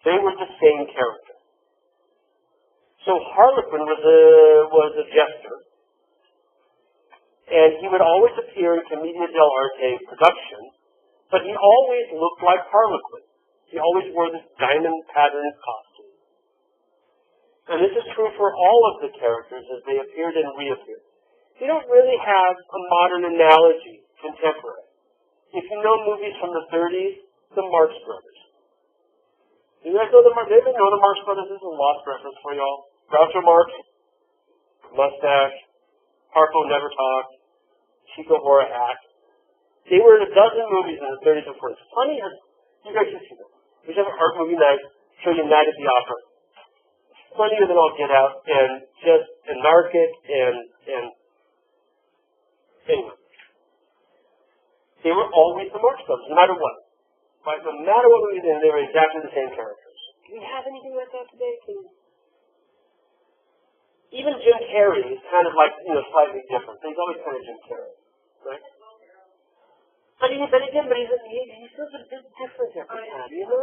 they were the same character. So Harlequin was a jester, and he would always appear in Commedia dell'arte production, but he always looked like Harlequin. He always wore this diamond-patterned costume. And this is true for all of the characters as they appeared and reappeared. You don't really have a modern analogy contemporary. If you know movies from the 30s, the Marx Brothers. You guys know the Marx Brothers? This is a lost reference for y'all. Groucho Marx, mustache, Harpo never talked, Chico wore a hat. They were in a dozen movies in the 30s and 40s. Funny as you guys should see them. We should have an art movie night, show you Night at the Opera. Funnier than all get out, and just anarchic and anyway. They were always the Marx Brothers, no matter what. Right? No matter what we did, they were exactly the same characters. Do we have anything like that today? Even Jim Carrey is kind of like, slightly different. So he's always kind of Jim Carrey, right? But he's still a bit different every time, you know?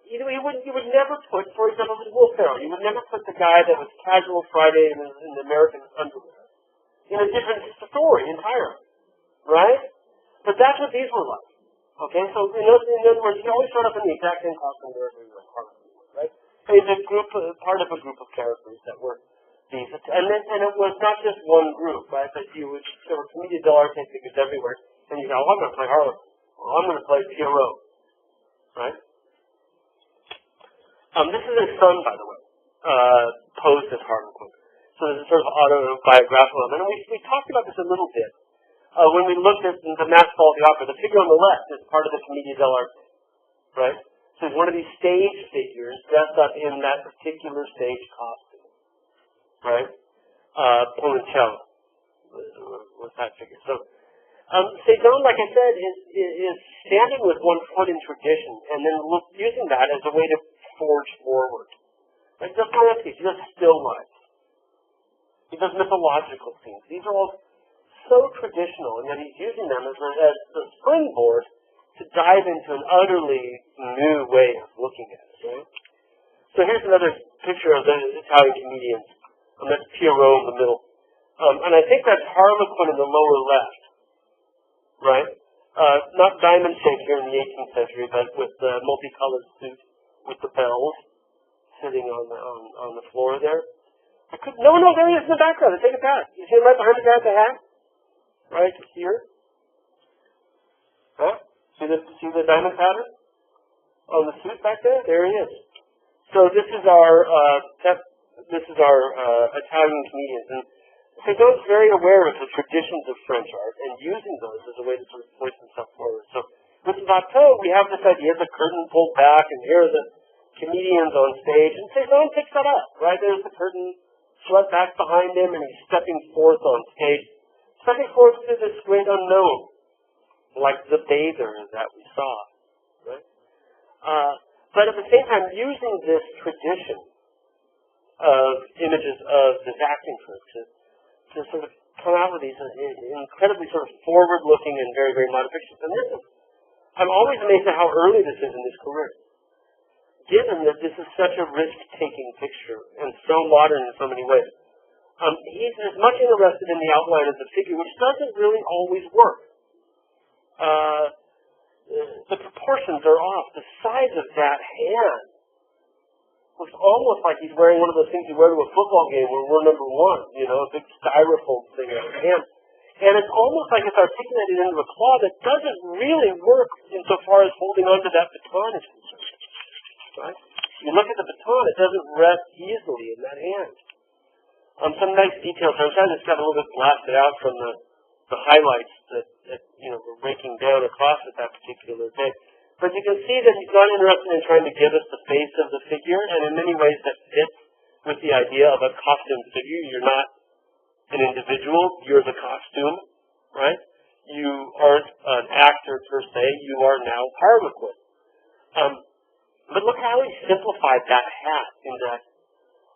You would never put, for example, with Will Ferrell, you would never put the guy that was Casual Friday in the American underwear in a different story entirely. right? But that's what these were like. Okay, so in other words, you always showed up in the exact same costume wherever you went, right? And it's a group, part of a group of characters that were these, and it was not just one group, right? But there were commedia dell'arte figures everywhere, and you go, oh, I'm going to play Harlequin, or I'm going to play Pierrot, right? This is his son, by the way, posed as Harlequin. So this is sort of autobiographical, and we talked about this a little bit. When we looked at the Masked Ball of the Opera, the figure on the left is part of the Commedia dell'arte, right? So it's one of these stage figures dressed up in that particular stage costume, right? Ponticello was that figure. So Cezanne, like I said, is standing with one foot in tradition and then using that as a way to forge forward. Like Dostoevsky, he does still life. He does mythological scenes. These are all so traditional, and yet he's using them as the springboard to dive into an utterly new way of looking at it, right? So here's another picture of the Italian comedians. And that's Pierrot in the middle. And I think that's Harlequin in the lower left, right? Not diamond shaped here in the 18th century, but with the multicolored suit with the bells sitting on the floor there. No, there he is in the background. Take it back. You see him right behind the guy with the hat? Right here. Huh? See the diamond pattern on the suit back there? There he is. So this is our Italian comedians, and Cezanne's very aware of the traditions of French art and using those as a way to sort of push himself forward. So with Watteau, we have this idea of the curtain pulled back, and here are the comedians on stage, and Cezanne picks that up. Right there's the curtain swept back behind him, and he's stepping forth on stage. Stepping forth to this great unknown, like the bather that we saw, right? But at the same time, using this tradition of images of this acting troupe to sort of come out with these incredibly sort of forward-looking and very, very modern pictures. And I'm always amazed at how early this is in his career, given that this is such a risk-taking picture and so modern in so many ways. He's as much interested in the outline of the figure, which doesn't really always work. The proportions are off. The size of that hand looks almost like he's wearing one of those things you wear to a football game where we're number one, a big styrofoam thing on his hand. And it's almost like it's articulated into a claw that doesn't really work insofar as holding onto that baton is concerned. Right? You look at the baton, it doesn't rest easily in that hand. Some nice details. I'm trying to just got a little bit blasted out from the highlights that we're breaking down across at that particular day. But you can see that he's not interested in trying to give us the face of the figure, and in many ways that fits with the idea of a costume figure. You're not an individual, you're the costume, right? You aren't an actor per se, you are now Harlequin. But look how he simplified that hat in that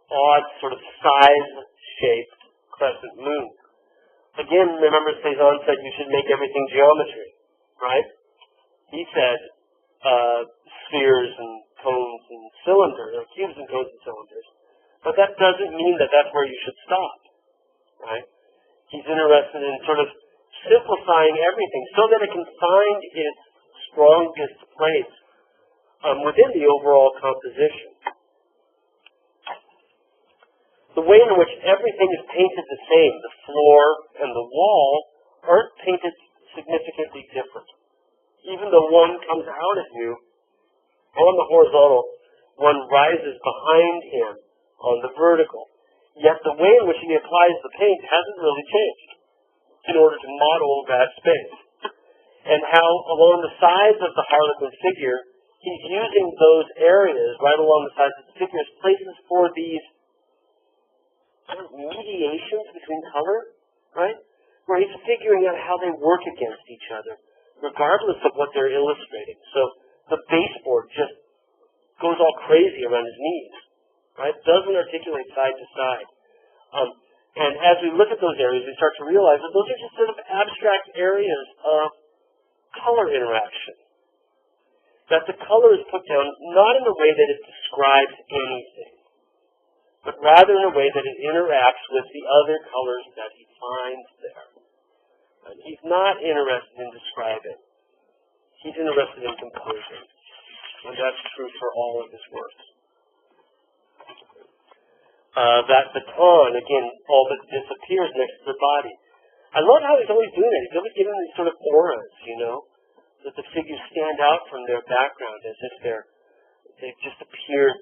odd sort of size-shaped crescent moon. Again, remember Cezanne said you should make everything geometry, right? He said spheres and cones and cylinders, or cubes and cones and cylinders. But that doesn't mean that that's where you should stop, right? He's interested in sort of simplifying everything so that it can find its strongest place within the overall composition. The way in which everything is painted the same, the floor and the wall, aren't painted significantly different. Even though one comes out at you on the horizontal, one rises behind him on the vertical. Yet the way in which he applies the paint hasn't really changed in order to model that space. And how along the sides of the Harlequin figure, he's using those areas right along the sides of the figure as places for these mediations between color, right? Where he's figuring out how they work against each other, regardless of what they're illustrating. So the baseboard just goes all crazy around his knees, right? Doesn't articulate side to side. And as we look at those areas, we start to realize that those are just sort of abstract areas of color interaction. That the color is put down not in a way that it describes anything, but rather in a way that it interacts with the other colors that he finds there. He's not interested in describing. He's interested in composing. And that's true for all of his works. That baton, again, all but disappears next to the body. I love how he's always doing it. He's always giving these sort of auras, you know, that the figures stand out from their background as if they've just appeared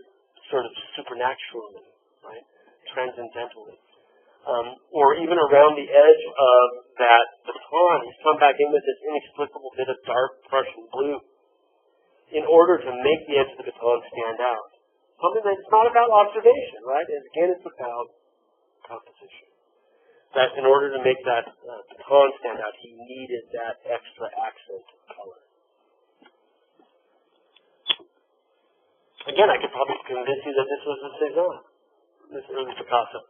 sort of supernaturally, right, transcendentally. Or even around the edge of that baton, he's come back in with this inexplicable bit of dark Prussian blue in order to make the edge of the baton stand out. Something that's not about observation, right? And again, it's about composition. That in order to make that baton stand out, he needed that extra accent of color. Again, I could probably convince you that this was a Cézanne, this early Picasso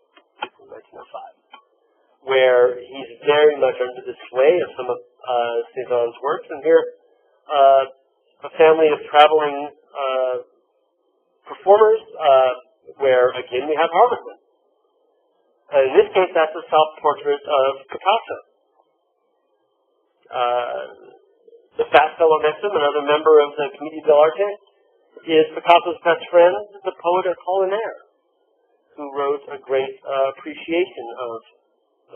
from 1905, where he's very much under the sway of some of Cézanne's works. And here, a family of traveling performers, where again we have Harlequin. In this case, that's a self-portrait of Picasso. The fat fellow next to him, another member of the Comédie de l'Art, is Picasso's best friend, the poet Apollinaire, who wrote a great appreciation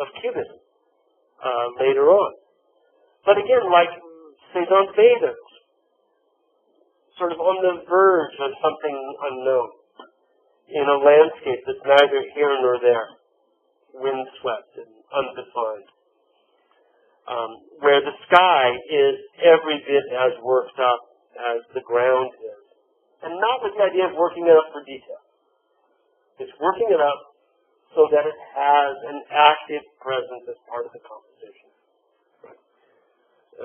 of Cubism later on. But again, like Cézanne's Beethoven, sort of on the verge of something unknown, in a landscape that's neither here nor there, windswept and undefined, where the sky is every bit as worked up as the ground is, and not with the idea of working it up for detail. It's working it up so that it has an active presence as part of the composition. Right?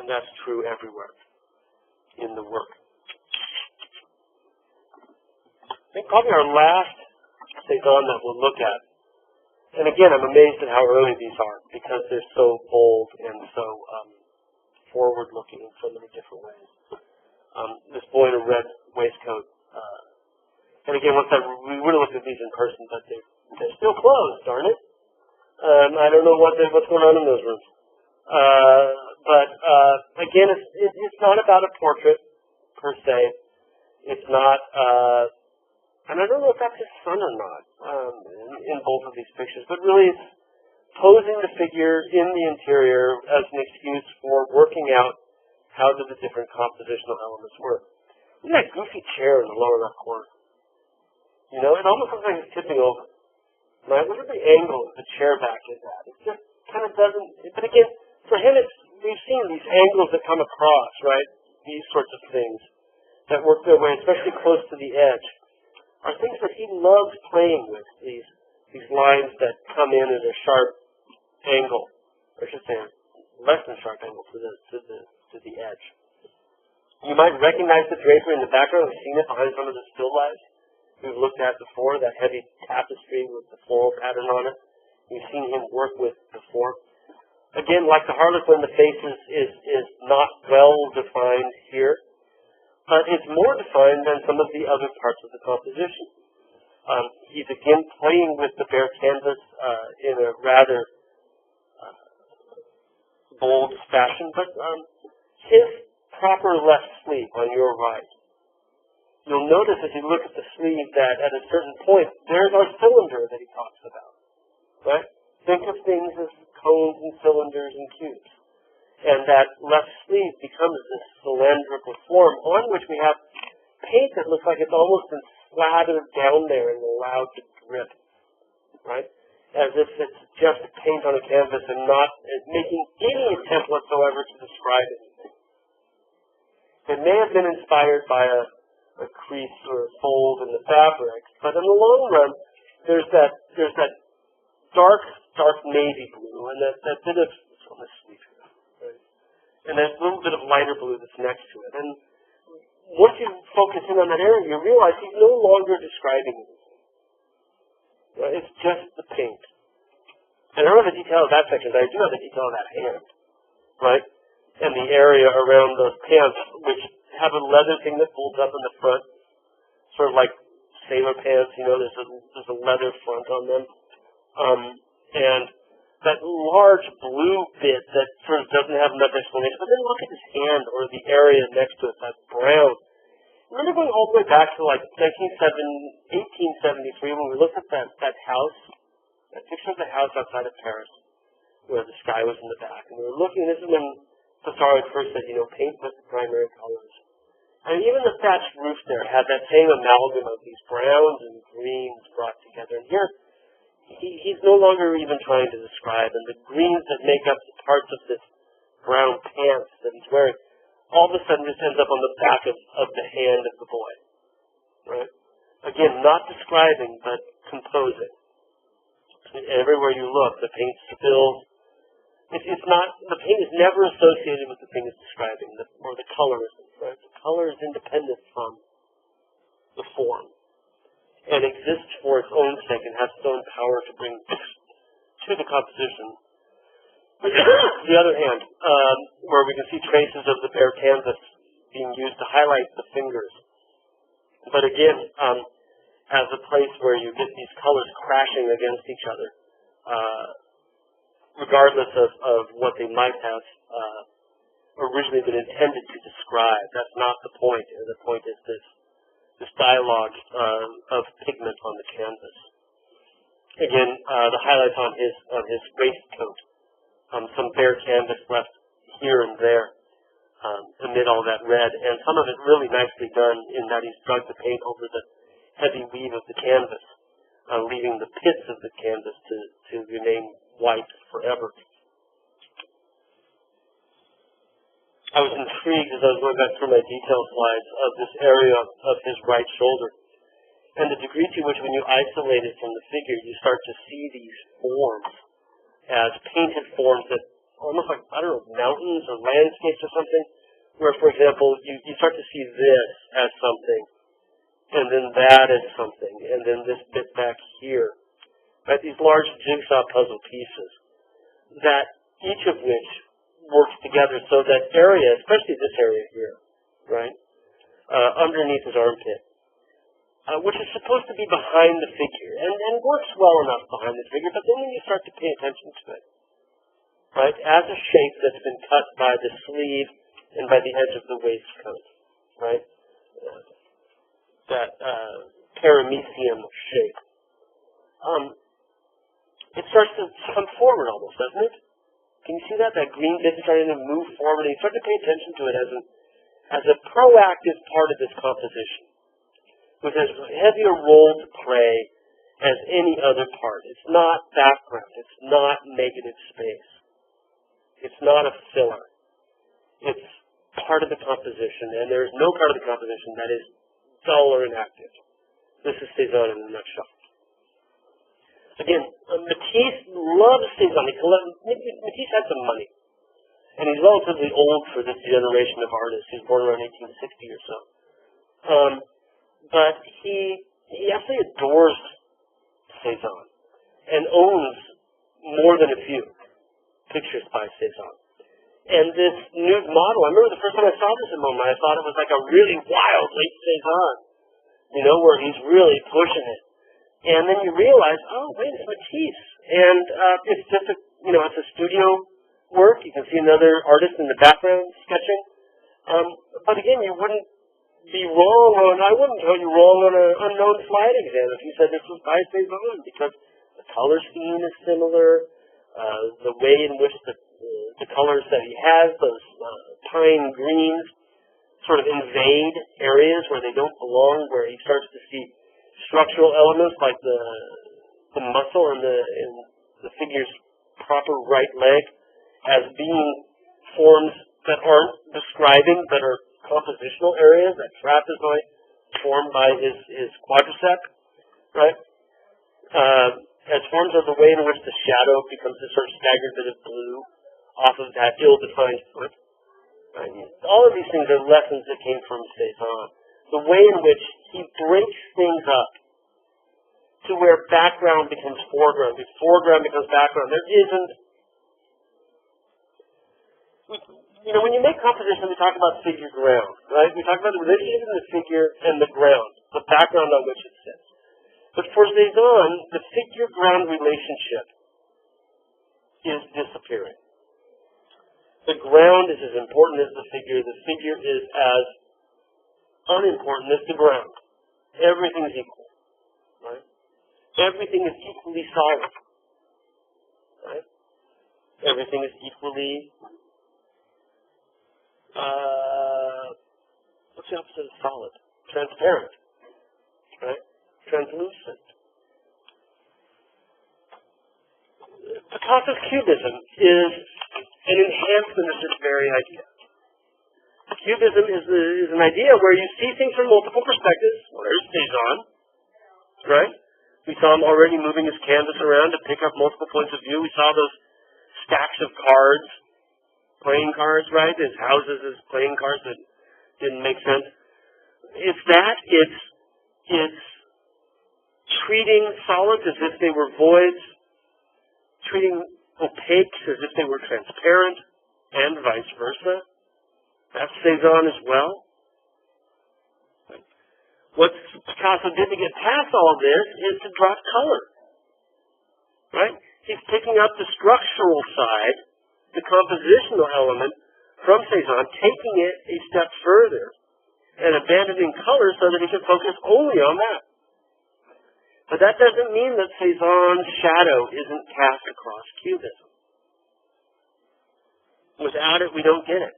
And that's true everywhere in the work. I think probably our last Cézanne that we'll look at, and again, I'm amazed at how early these are because they're so bold and so forward-looking in so many different ways. This boy in a red waistcoat. And again, we would have looked at these in person, but they're still closed, darn it. I don't know what's going on in those rooms. But again, it's not about a portrait per se. It's not, and I don't know if that's his son or not in both of these pictures, but really it's posing the figure in the interior as an excuse for working out how do the different compositional elements work. Look at that goofy chair in the lower left corner. You know, it almost looks like it's tipping over. Right? Look at the angle of the chair back is at. It just kind of doesn't, but again, for him, we've seen these angles that come across, right? These sorts of things that work their way, especially close to the edge, are things that he loves playing with, these lines that come in at a sharp angle, or I should say less than sharp angle to the edge. You might recognize the drapery in the background. We've seen it behind some of the still lives we've looked at before, that heavy tapestry with the floral pattern on it. We've seen him work with before. Again, like the Harlequin, the face is not well defined here, but it's more defined than some of the other parts of the composition. He's again playing with the bare canvas in a rather bold fashion, but his proper left sleeve on your right, you'll notice as you look at the sleeve that at a certain point, there's our cylinder that he talks about, right? Think of things as cones and cylinders and cubes. And that left sleeve becomes this cylindrical form on which we have paint that looks like it's almost been slathered down there and allowed to drip, right? As if it's just paint on a canvas and not making any attempt whatsoever to describe anything. It may have been inspired by a crease or a fold in the fabric, but in the long run, there's that dark navy blue and that bit of, it's on the sleeve here, right? And that little bit of lighter blue that's next to it. And once you focus in on that area, you realize he's no longer describing anything. Right? It's just the paint. And I don't have the detail of that section, but I do have the detail of that hand, right? And the area around those pants, which have a leather thing that folds up in the front, sort of like sailor pants, you know, there's a leather front on them. And that large blue bit that sort of doesn't have much explanation. But then look at his hand or the area next to it, that brown. Remember going all the way back to like 1873 when we looked at that house, that picture of the house outside of Paris, where the sky was in the back. And we were looking, this is when Pissarro first said, paint with the primary colors. And even the thatched roof there had that same amalgam of these browns and greens brought together. And here, he's no longer even trying to describe, and the greens that make up the parts of this brown pants that he's wearing, all of a sudden just ends up on the back of the hand of the boy, right? Again, not describing, but composing. Everywhere you look, the paint spills. It's not, the paint is never associated with the thing it's describing, or the color isn't, right? The color is independent from the form, and exists for its own sake and has its own power to bring to the composition. On the other hand, where we can see traces of the bare canvas being used to highlight the fingers. But again, as a place where you get these colors crashing against each other, regardless of what they might have originally been intended to describe. That's not the point. The point is this dialogue of pigment on the canvas. Again, the highlights on his waistcoat, some bare canvas left here and there amid all that red, and some of it really nicely done in that he's drugged the paint over the heavy weave of the canvas, leaving the pits of the canvas to remain white forever. I was intrigued as I was going back through my detail slides of this area of his right shoulder, and the degree to which when you isolate it from the figure, you start to see these forms as painted forms that almost like, I don't know, mountains or landscapes or something, where, for example, you start to see this as something, and then that as something, and then this bit back here. Right, these large jigsaw puzzle pieces, that each of which works together so that area, especially this area here, right, underneath his armpit, which is supposed to be behind the figure, and works well enough behind the figure, but then when you start to pay attention to it, right, as a shape that's been cut by the sleeve and by the edge of the waistcoat, right, that paramecium shape. It starts to come forward almost, doesn't it? Can you see that? That green bit is starting to move forward, and you start to pay attention to it as a proactive part of this composition, with as heavy a role to play as any other part. It's not background. It's not negative space. It's not a filler. It's part of the composition, and there is no part of the composition that is dull or inactive. This is Cezanne in a nutshell. Again, Matisse loves Cezanne. Matisse had some money, and he's relatively old for this generation of artists. He's born around 1860 or so. But he absolutely adores Cezanne and owns more than a few pictures by Cezanne. And this nude model, I remember the first time I saw this in MoMA, I thought it was like a really wild late Cezanne, where he's really pushing it. And then you realize, oh, wait, it's Matisse. And it's just it's a studio work. You can see another artist in the background sketching. But again, you wouldn't be wrong I wouldn't tell you wrong on an unknown slide exam if you said this was by Cezanne, because the color scheme is similar. The way in which the colors that he has, those pine greens, sort of invade areas where they don't belong, where he starts to see structural elements like the muscle in the figure's proper right leg as being forms that aren't describing, but are compositional areas, that trapezoid formed by his quadricep, right? As forms of the way in which the shadow becomes this sort of staggered bit of blue off of that ill-defined foot. Right? All of these things are lessons that came from Cezanne. The way in which he breaks things up to where background becomes foreground, if foreground becomes background. There isn't, when you make composition, we talk about figure ground, right? We talk about the relationship between the figure and the ground, the background on which it sits. But for Cezanne, the figure-ground relationship is disappearing. The ground is as important as the figure. The figure is as unimportant as the ground. Everything is equal. Right? Everything is equally silent. Right? Everything is equally, what's the opposite of solid? Transparent. Right? Translucent. Picasso's Cubism is an enhancement of this very idea. Cubism is an idea where you see things from multiple perspectives. Well, there's Cezanne, right? We saw him already moving his canvas around to pick up multiple points of view. We saw those stacks of cards, playing cards, right? His houses as playing cards that didn't make sense. It's that. It's treating solids as if they were voids, treating opaques as if they were transparent, and vice versa. That's Cezanne as well. What Picasso did to get past all this is to drop color. Right? He's picking up the structural side, the compositional element from Cezanne, taking it a step further and abandoning color so that he can focus only on that. But that doesn't mean that Cezanne's shadow isn't cast across Cubism. Without it, we don't get it.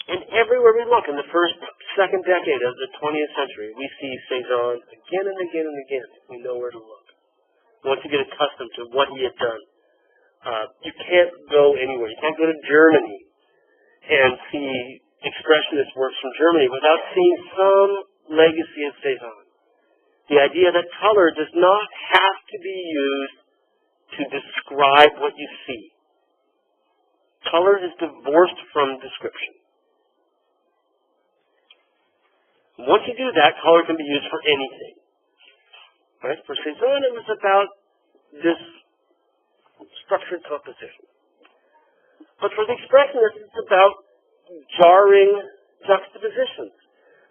And everywhere we look in the first, second decade of the 20th century, we see Cezanne again and again and again. We know where to look. Once you get accustomed to what he had done, you can't go anywhere. You can't go to Germany and see expressionist works from Germany without seeing some legacy of Cezanne. The idea that color does not have to be used to describe what you see. Color is divorced from description. Once you do that, color can be used for anything. Right? For Cezanne, it was about this structured composition. But for the expressionists, it's about jarring juxtapositions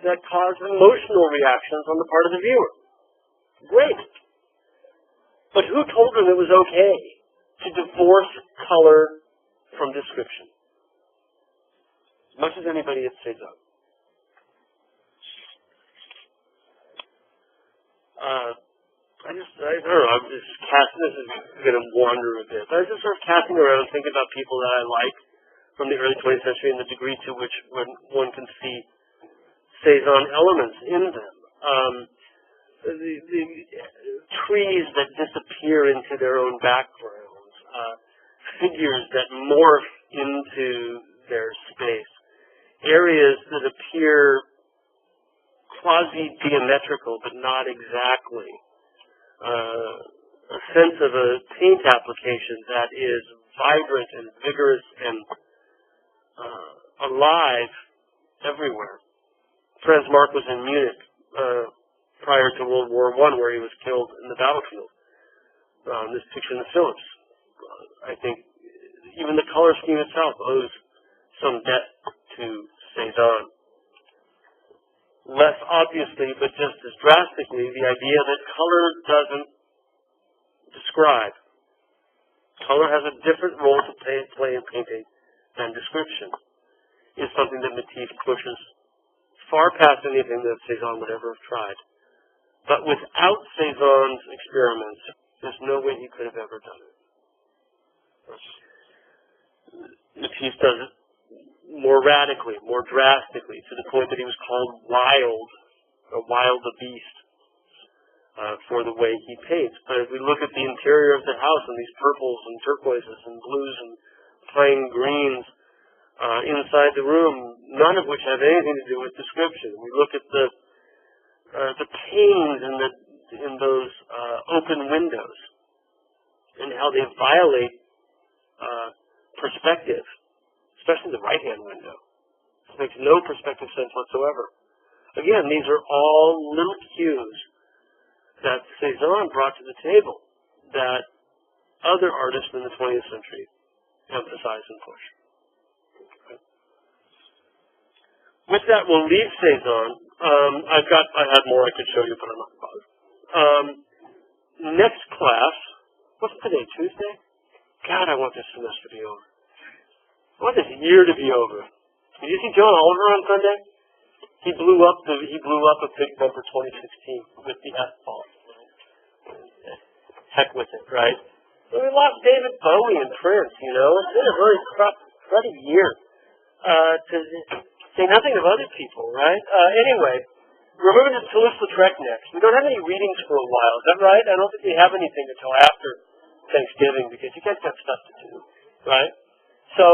that cause emotional reactions on the part of the viewer. Great. But who told them it was okay to divorce color from description? As much as anybody at Cezanne. I don't know, I'm just casting, this is going to wander a bit. I was just sort of casting around, thinking about people that I like from the early 20th century and the degree to which one can see Cezanne elements in them. The trees that disappear into their own backgrounds, figures that morph into their space, areas that appear quasi-geometrical but not exactly, a sense of a paint application that is vibrant and vigorous and alive everywhere. Franz Marc was in Munich prior to World War I, where he was killed in the battlefield. This picture in the Phillips. I think even the color scheme itself owes some debt to Cezanne. Less obviously, but just as drastically, the idea that color doesn't describe. Color has a different role to play in painting than description, is something that Matisse pushes far past anything that Cezanne would ever have tried. But without Cezanne's experiments, there's no way he could have ever done it. Matisse does it more radically, more drastically, to the point that he was called wild, or wild the beast, for the way he paints. But if we look at the interior of the house and these purples and turquoises and blues and pine greens inside the room, none of which have anything to do with description. We look at the panes in those open windows and how they violate perspective, especially the right-hand window. It makes no perspective sense whatsoever. Again, these are all little cues that Cezanne brought to the table that other artists in the 20th century emphasize and push. With that, we'll leave Cezanne. I had more I could show you, but I'm not bothered. Next class, What's today, Tuesday? God, I want this semester to be over. I want this year to be over. Did you see John Oliver on Sunday? He blew up a big number 2016 with the F-bomb. Heck with it, right? And we lost David Bowie and Prince, you know. It's been a very cruddy year. To say nothing of other people, right? Anyway, we're moving to Toulouse-Lautrec next. We don't have any readings for a while. Is that right? I don't think we have anything until after Thanksgiving because you guys got stuff to do, right? So,